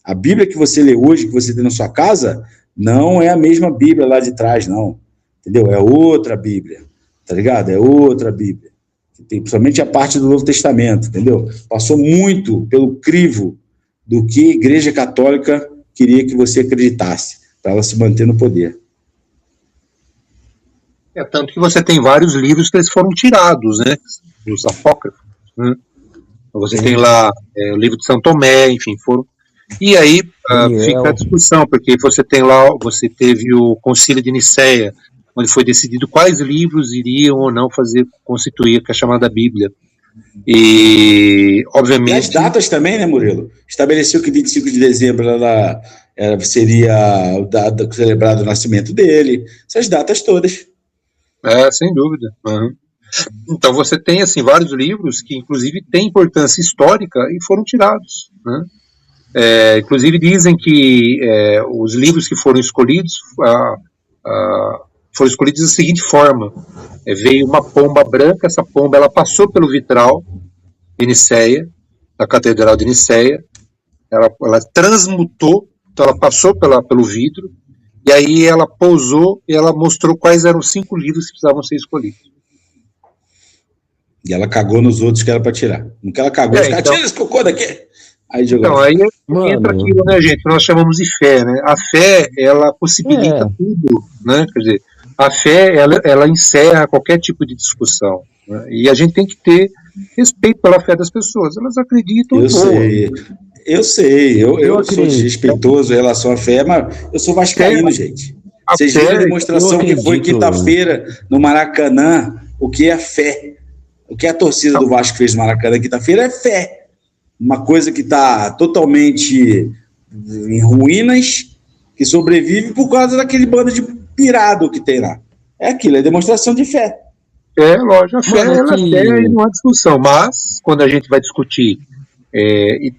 A Bíblia que você lê hoje, que você tem na sua casa, não é a mesma Bíblia lá de trás, não, entendeu? É outra Bíblia, tá ligado? É outra Bíblia. Tem principalmente a parte do Novo Testamento, entendeu? Passou muito pelo crivo do que a Igreja Católica queria que você acreditasse, para ela se manter no poder. Tanto que você tem vários livros que eles foram tirados, né? Dos apócrifos, né? Você tem lá o livro de São Tomé, enfim, foram. E aí fica a discussão, porque você tem lá, você teve o Concílio de Nicéia, onde foi decidido quais livros iriam ou não constituir a chamada Bíblia. E, obviamente... E as datas também, né, Murilo? Estabeleceu que 25 de dezembro seria o data celebrado o nascimento dele, essas datas todas. Sem dúvida. Uhum. Então você tem, assim, vários livros que, inclusive, têm importância histórica e foram tirados, né? Inclusive dizem que os livros que foram escolhidos foram escolhidos da seguinte forma: veio uma pomba branca, essa pomba ela passou pelo vitral de Nicéia, da Catedral de Nicéia, ela transmutou, então ela passou pelo vidro, e aí ela pousou e ela mostrou quais eram os 5 livros que precisavam ser escolhidos. E ela cagou nos outros que era para tirar. No que ela cagou, tira esse cocô daqui. Aí jogou. Então, aí entra aquilo, né, gente, que nós chamamos de fé, né? A fé, ela possibilita tudo, né? Quer dizer, a fé, ela encerra qualquer tipo de discussão, né? E a gente tem que ter respeito pela fé das pessoas. Elas acreditam. Eu sei, eu sou desrespeitoso em relação à fé, mas eu sou vascaíno, gente. Vocês viram a demonstração que foi quinta-feira no Maracanã, o que é fé. O que a torcida do Vasco fez no Maracanã quinta-feira é fé. Uma coisa que está totalmente em ruínas, que sobrevive por causa daquele bando de pirado que tem lá. É aquilo, é demonstração de fé. Lógico, a fé, e não há discussão. Mas, quando a gente vai discutir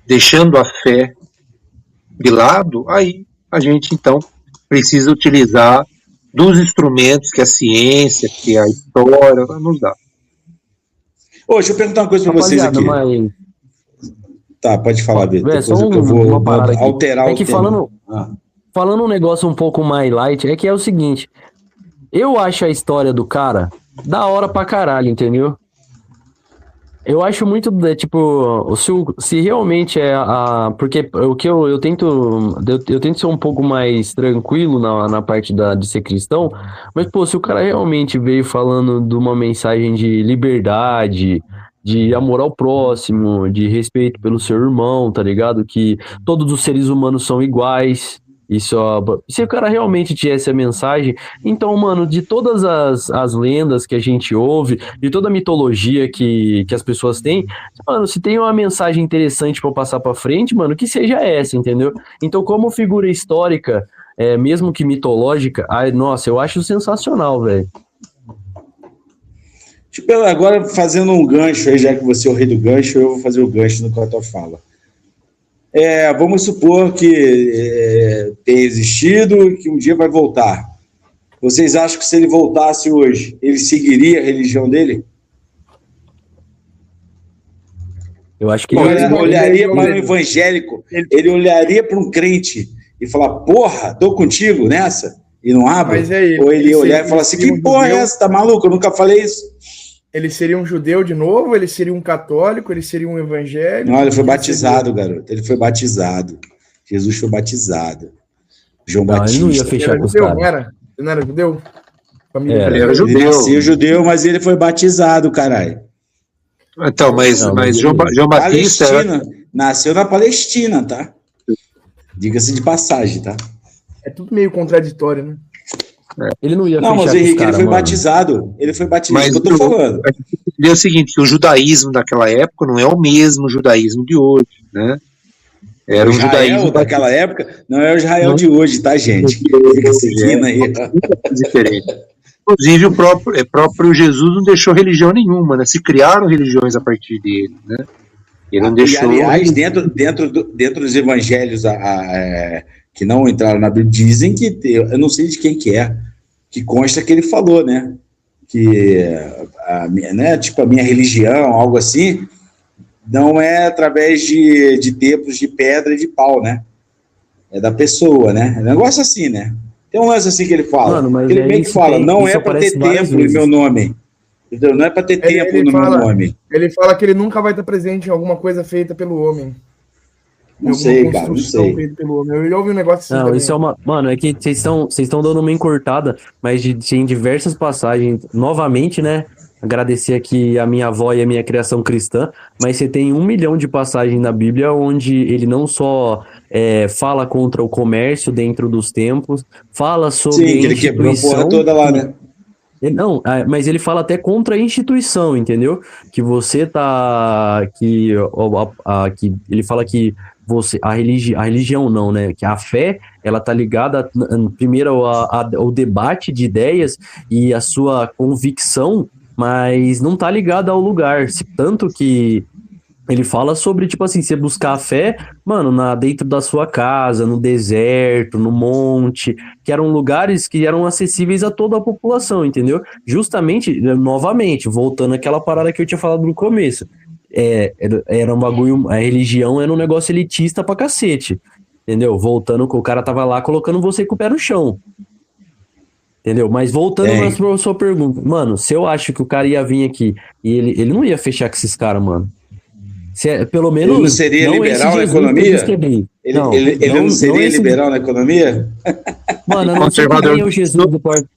deixando a fé de lado, aí a gente, então, precisa utilizar dos instrumentos que a ciência, que a história nos dá. Ô, deixa eu perguntar uma coisa pra vocês aqui. Mas... Tá, pode falar, Beto. Só Depois que eu vou uma parada aqui. alterar É o que tema. falando um negócio um pouco mais light, é que é o seguinte, eu acho a história do cara da hora pra caralho, entendeu? Eu acho muito, tipo, se realmente é porque o que eu tento ser um pouco mais tranquilo na parte de ser cristão, mas, pô, se o cara realmente veio falando de uma mensagem de liberdade, de amor ao próximo, de respeito pelo seu irmão, tá ligado? Que todos os seres humanos são iguais. Se o cara realmente tivesse a mensagem, então, mano, de todas as lendas que a gente ouve, de toda a mitologia que as pessoas têm, mano, se tem uma mensagem interessante pra passar pra frente, mano, que seja essa, entendeu? Então, como figura histórica, mesmo que mitológica, nossa, eu acho sensacional, velho. Tipo, agora fazendo um gancho aí, já que você é o rei do gancho, eu vou fazer o gancho no que a tua fala. Vamos supor que tenha existido e que um dia vai voltar. Vocês acham que se ele voltasse hoje, ele seguiria a religião dele? Eu acho que ele olharia para um evangélico, ele olharia para um crente e falar, porra, tô contigo nessa, e não abre? Ou ele ia olhar e falar assim, que porra é essa, tá maluco? Eu nunca falei isso. Ele seria um judeu de novo? Ele seria um católico? Ele seria um evangélico? Não, ele foi batizado, garoto. Ele foi batizado. Jesus foi batizado. João Batista. Ele não ia fechar com os caras. Ele não era judeu? Ele era judeu. Ele nasceu judeu, mas ele foi batizado, caralho. Então, mas João Batista... Nasceu na Palestina, tá? Diga-se de passagem, tá? É tudo meio contraditório, né? Ele não ia fechar mas Henrique, ele foi batizado. Ele foi batizado, mas eu tô falando. É o seguinte, que o judaísmo daquela época não é o mesmo judaísmo de hoje, né? Era o judaísmo daquela época não é o Israel de hoje, tá, gente? Fica seguindo aí. Diferente. Inclusive, o próprio Jesus não deixou religião nenhuma, né? Se criaram religiões a partir dele, né? Ele não deixou... E, aliás, dentro dos evangelhos que não entraram na Bíblia, dizem que, eu não sei de quem que consta que ele falou, né? Que né, tipo, a minha religião, algo assim, não é através de templos de pedra e de pau, né? É da pessoa, né? É um negócio assim, né? Tem um lance assim que ele fala. Mano, ele meio que fala, não é para ter templo em meu nome. Entendeu? Não é para ter templo no meu nome. Ele fala que ele nunca vai estar presente em alguma coisa feita pelo homem. Não sei, cara, não sei. Eu já ouvi um negócio assim. Não, também. isso é uma. Mano, é que vocês estão dando uma encurtada, mas em diversas passagens, novamente, né? Agradecer aqui a minha avó e a minha criação cristã, mas você tem 1 milhão de passagens na Bíblia onde ele não só fala contra o comércio dentro dos templos, fala sobre. Sim, que ele quebrou a porra toda lá, né? Não, mas ele fala até contra a instituição, entendeu? Que você tá. Que ele fala que a religião não, né? Que a fé, ela tá ligada primeiro ao debate de ideias e a sua convicção, mas não tá ligada ao lugar. Tanto que ele fala sobre, tipo assim, você buscar a fé, mano, dentro da sua casa, no deserto, no monte, que eram lugares que eram acessíveis a toda a população, entendeu? Justamente, novamente, voltando àquela parada que eu tinha falado no começo. Era um bagulho, a religião era um negócio elitista pra cacete, entendeu? Voltando que o cara tava lá colocando você com o pé no chão, entendeu? Mas voltando pra sua pergunta, mano, se eu acho que o cara ia vir aqui e ele não ia fechar com esses caras, mano. Pelo menos ele não seria liberal na economia? Ele não seria liberal na economia? Mano, a não ser que venha o Jesus do Porta.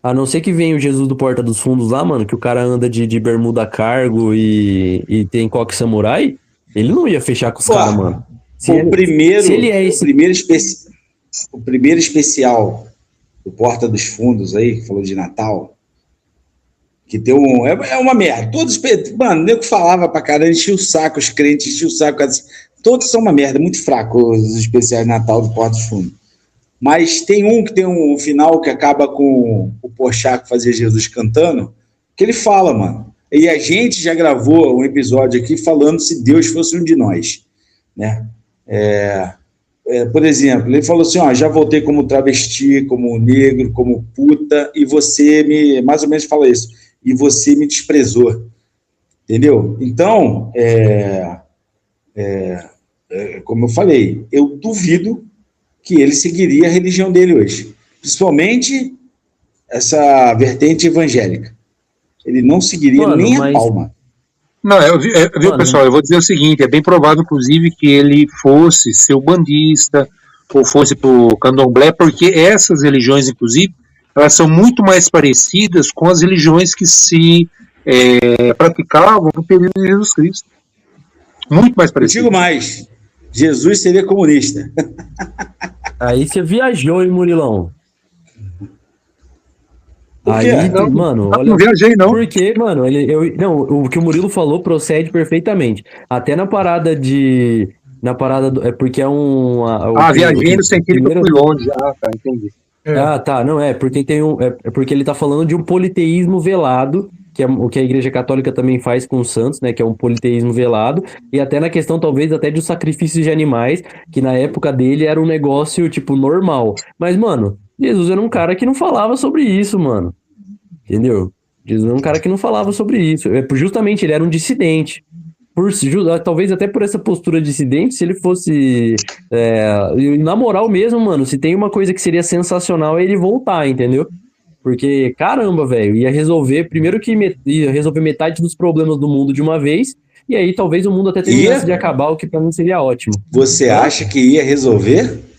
A não ser que venha o Jesus do Porta dos Fundos lá, mano, que o cara anda de bermuda cargo e tem coque samurai, ele não ia fechar com os caras, mano. O primeiro especial do Porta dos Fundos aí, que falou de Natal, que tem é uma merda. Mano, o nego falava pra caramba, enchia o saco, os crentes enchiam o saco. Todos são uma merda, muito fraco os especiais de Natal do Porta dos Fundos. Mas tem um final que acaba com o Porchat que fazia Jesus cantando, que ele fala, mano. E a gente já gravou um episódio aqui falando se Deus fosse um de nós, né? Por exemplo, ele falou assim, já voltei como travesti, como negro, como puta, e você mais ou menos fala isso, e você me desprezou, entendeu? Então, como eu falei, eu duvido que ele seguiria a religião dele hoje, principalmente essa vertente evangélica. Ele não seguiria nem a palma. Não, viu, pessoal, eu vou dizer o seguinte, é bem provável, inclusive, que ele fosse ser bandista, ou fosse pro candomblé, porque essas religiões, inclusive, elas são muito mais parecidas com as religiões que se praticavam no período de Jesus Cristo. Muito mais parecidas. Eu digo mais, Jesus seria comunista. Aí você viajou, hein, Murilão? Aí, não, mano, olha. Não viajei, não. Porque, mano, o que o Murilo falou procede perfeitamente. Até na parada de. É porque é um. Viajei no sentido que eu fui longe. Tá, entendi. Tá, não é. Porque tem é porque ele tá falando de um politeísmo velado, que é o que a Igreja Católica também faz com os santos, né? Que é um politeísmo velado. E até na questão, talvez, até de sacrifícios de animais, que na época dele era um negócio, tipo, normal. Mas, mano. Jesus era um cara que não falava sobre isso, mano. Entendeu? Jesus era um cara que não falava sobre isso. Justamente, ele era um dissidente. Talvez até por essa postura dissidente, se ele fosse... na moral mesmo, mano, se tem uma coisa que seria sensacional é ele voltar, entendeu? Porque, caramba, velho, ia resolver... Primeiro que ia resolver metade dos problemas do mundo de uma vez, e aí talvez o mundo até terminasse de acabar, o que pra mim seria ótimo. Você acha que ia resolver?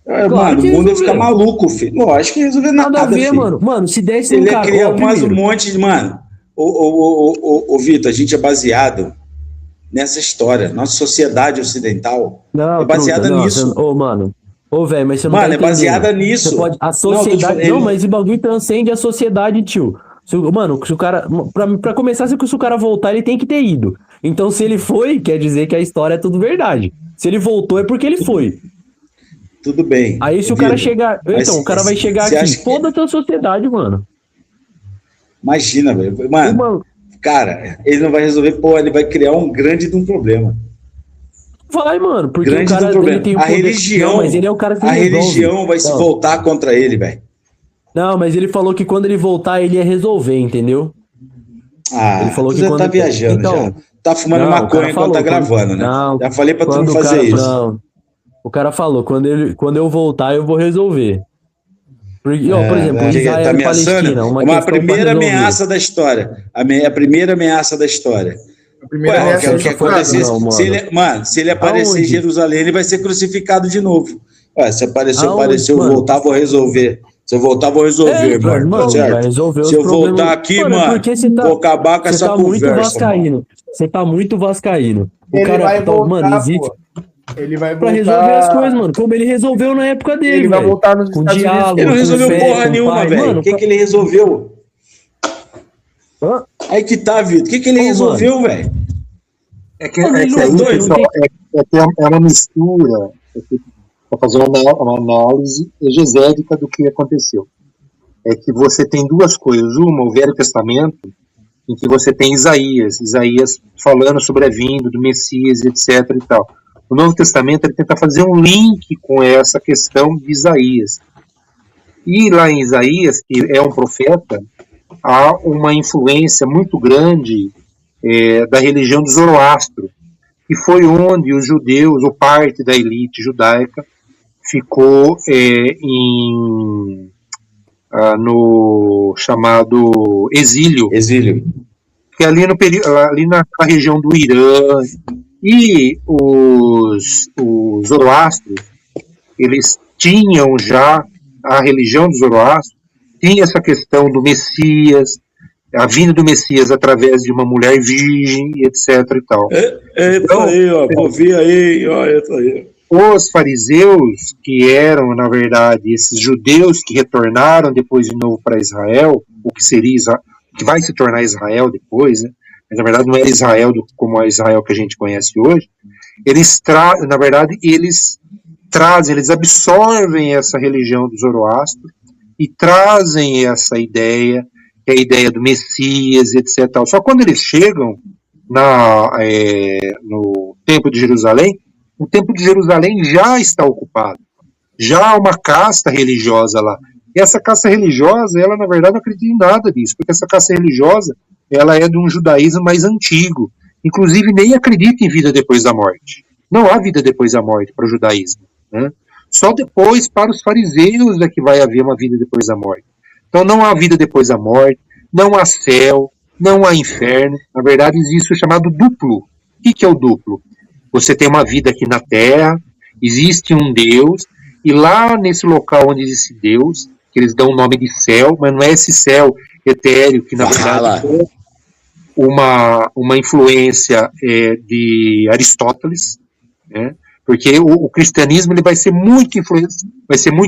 Claro, mano, o mundo ia ficar maluco, filho. Lógico que ia resolver nada a ver, filho. Mano, se desse ele ia criar mais um monte de... Mano, ô Vitor, a gente é baseado nessa história. Nossa sociedade ocidental é baseada nisso. Velho, mas você não tá entendendo. É baseada nisso. A sociedade... Não, mas o bagulho transcende a sociedade, tio. Mano, se o cara... Pra começar, se o cara voltar, ele tem que ter ido. Então, se ele foi, quer dizer que a história é tudo verdade. Se ele voltou, é porque ele foi. Tudo bem. Aí se o cara chegar... Então, o cara vai chegar aqui. Foda-se a sociedade, mano. Imagina, velho. Mano, cara, ele não vai resolver, ele vai criar um grande de um problema. Vai, mano. Porque grande o cara problema. Tem a religião... Não, mas ele é o cara que a religião vai se voltar contra ele, velho. Não, mas ele falou que quando ele voltar, ele ia resolver, entendeu? Ele falou que quando... tá viajando já. Tá fumando maconha enquanto tá gravando, né? Não, já falei pra tu não fazer isso. Não. O cara falou, quando eu voltar, eu vou resolver. Porque, por exemplo, Israel tá e Palestina. Uma primeira ameaça da história. A primeira ameaça da história. A primeira ameaça que acontecesse. Se ele aparecer em Jerusalém, ele vai ser crucificado de novo. Se aparecer, eu voltar, vou resolver. Se eu voltar, vou resolver, mano. Certo? Vai resolver se eu voltar aqui, vou acabar com essa conversa. Você tá muito vascaíno. O cara vai voltar, existe... Ele vai voltar... Pra resolver as coisas, mano. Como ele resolveu na época dele, ele vai voltar nos com Estados diálogo, ele não resolveu porra nenhuma, velho. O que ele resolveu? Aí que tá, Vitor. O que ele resolveu, velho? É uma mistura para fazer uma análise exegética do que aconteceu. É que você tem duas coisas. Uma, o Velho Testamento, em que você tem Isaías falando sobre a vinda do Messias, etc. e tal. O Novo Testamento ele tenta fazer um link com essa questão de Isaías. E lá em Isaías, que é um profeta, há uma influência muito grande da religião do Zoroastro, que foi onde os judeus, ou parte da elite judaica, ficou no chamado exílio. Que é ali na região do Irã. E os Zoroastros, eles tinham já, a religião do Zoroastro, tinha essa questão do Messias, a vinda do Messias através de uma mulher virgem, etc. e tal. Então, aí, ó, ouvi aí, olha, tá aí. Os fariseus, que eram, na verdade, esses judeus que retornaram depois de novo para Israel, o que seria que vai se tornar Israel depois, né? Mas na verdade não é Israel como a Israel que a gente conhece hoje. Eles absorvem essa religião do Zoroastro e trazem essa ideia, que é a ideia do Messias, etc. Só quando eles chegam no Templo de Jerusalém, O Templo de Jerusalém já está ocupado. Já há uma casta religiosa lá. E essa casta religiosa, ela na verdade não acredita em nada disso, porque essa casta religiosa, ela é de um judaísmo mais antigo. Inclusive nem acredita em vida depois da morte. Não há vida depois da morte para o judaísmo, né? Só depois para os fariseus é que vai haver uma vida depois da morte. Então não há vida depois da morte, não há céu, não há inferno. Na verdade existe o chamado duplo. O que é o duplo? Você tem uma vida aqui na Terra, existe um Deus, e lá nesse local onde existe Deus, que eles dão o nome de céu, mas não é esse céu etéreo, que na verdade é uma influência de Aristóteles, né? Porque o cristianismo ele vai ser muito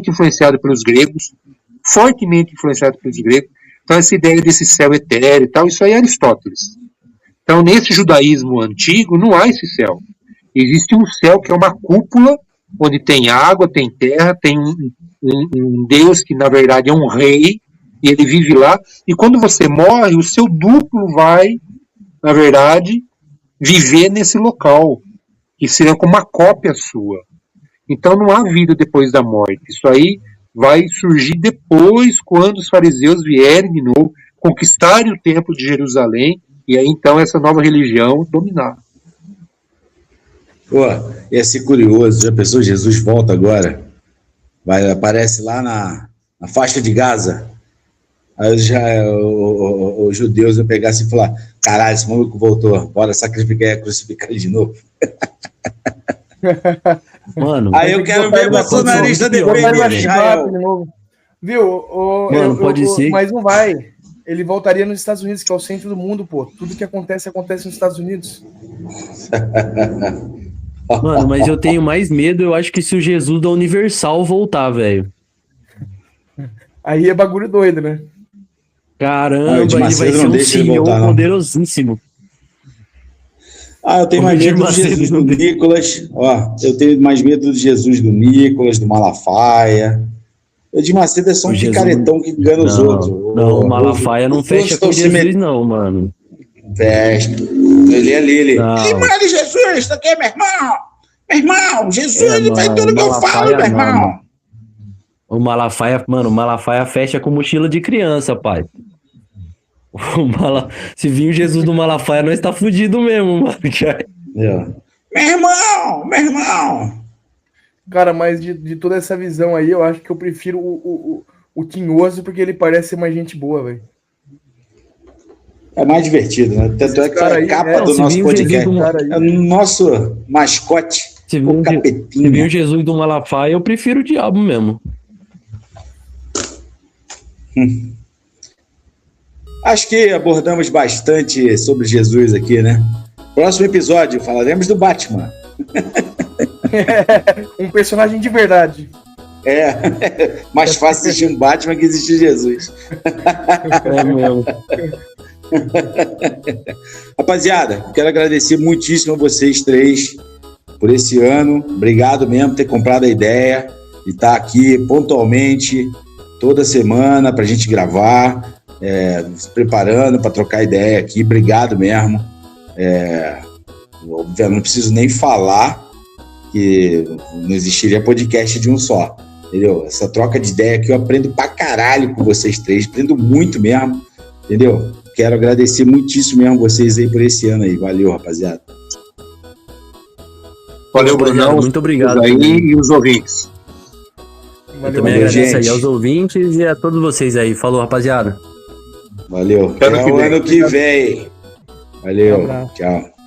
influenciado pelos gregos, fortemente influenciado pelos gregos. Então essa ideia desse céu etéreo e tal, isso aí é Aristóteles. Então nesse judaísmo antigo não há esse céu. Existe um céu que é uma cúpula, onde tem água, tem terra, tem um Deus que na verdade é um rei, e ele vive lá, e quando você morre, o seu duplo vai, na verdade, viver nesse local, que seria como uma cópia sua. Então não há vida depois da morte. Isso aí vai surgir depois, quando os fariseus vierem de novo, conquistarem o templo de Jerusalém, e aí então essa nova religião dominar. Pô, ia ser curioso, já pensou, Jesus volta agora, aparece lá na faixa de Gaza, aí os judeus iam pegar assim e falar, caralho, esse maluco voltou, bora sacrificar e crucificar ele de novo. Mano, aí eu quero ver bolsonarista defender Israel. Viu? Mano, pode ser. Mas não vai. Ele voltaria nos Estados Unidos, que é o centro do mundo, pô. Tudo que acontece nos Estados Unidos. Mano, mas eu tenho mais medo, eu acho que se o Jesus da Universal voltar, velho. Aí é bagulho doido, né? Caramba, ele vai ser um CEO poderosíssimo. Eu tenho mais medo do Jesus do Nicolas. Ó, eu tenho mais medo do Jesus do Nicolas, do Malafaia. O de Macedo é só um picaretão que engana os outros. Não, o Malafaia não fecha com Jesus, não, mano. Fecha. Ele é ali, ele. Irmã de Jesus, isso aqui é meu irmão. Meu irmão, Jesus, ele faz tudo que eu falo, meu irmão. O Malafaia fecha com mochila de criança, pai. Se vir o Jesus do Malafaia, nós tá fudido mesmo, mano. Meu irmão. Cara, mas de toda essa visão aí, eu acho que eu prefiro o Tinhoso, porque ele parece ser mais gente boa, velho. É mais divertido, né? Tanto é que foi a capa do nosso podcast. É o nosso mascote, o capetinho. Se vir o Jesus do Malafaia, eu prefiro o diabo mesmo. Acho que abordamos bastante sobre Jesus aqui, né? Próximo episódio, falaremos do Batman. Um personagem de verdade. Mais fácil assistir um Batman que existir Jesus. É mesmo. Rapaziada, quero agradecer muitíssimo a vocês três por esse ano. Obrigado mesmo por ter comprado a ideia e estar aqui pontualmente toda semana para a gente gravar, se preparando para trocar ideia aqui. Obrigado mesmo. Não preciso nem falar que não existiria podcast de um só, entendeu? Essa troca de ideia aqui eu aprendo pra caralho com vocês três, aprendo muito mesmo, entendeu? Quero agradecer muitíssimo mesmo vocês aí por esse ano aí. Valeu, rapaziada. Valeu, Brunão. Muito obrigado. Aí, e os ouvintes. Eu também agradeço aí aos ouvintes e a todos vocês aí. Falou, rapaziada. Valeu. Até o ano que vem. Valeu. Tchau.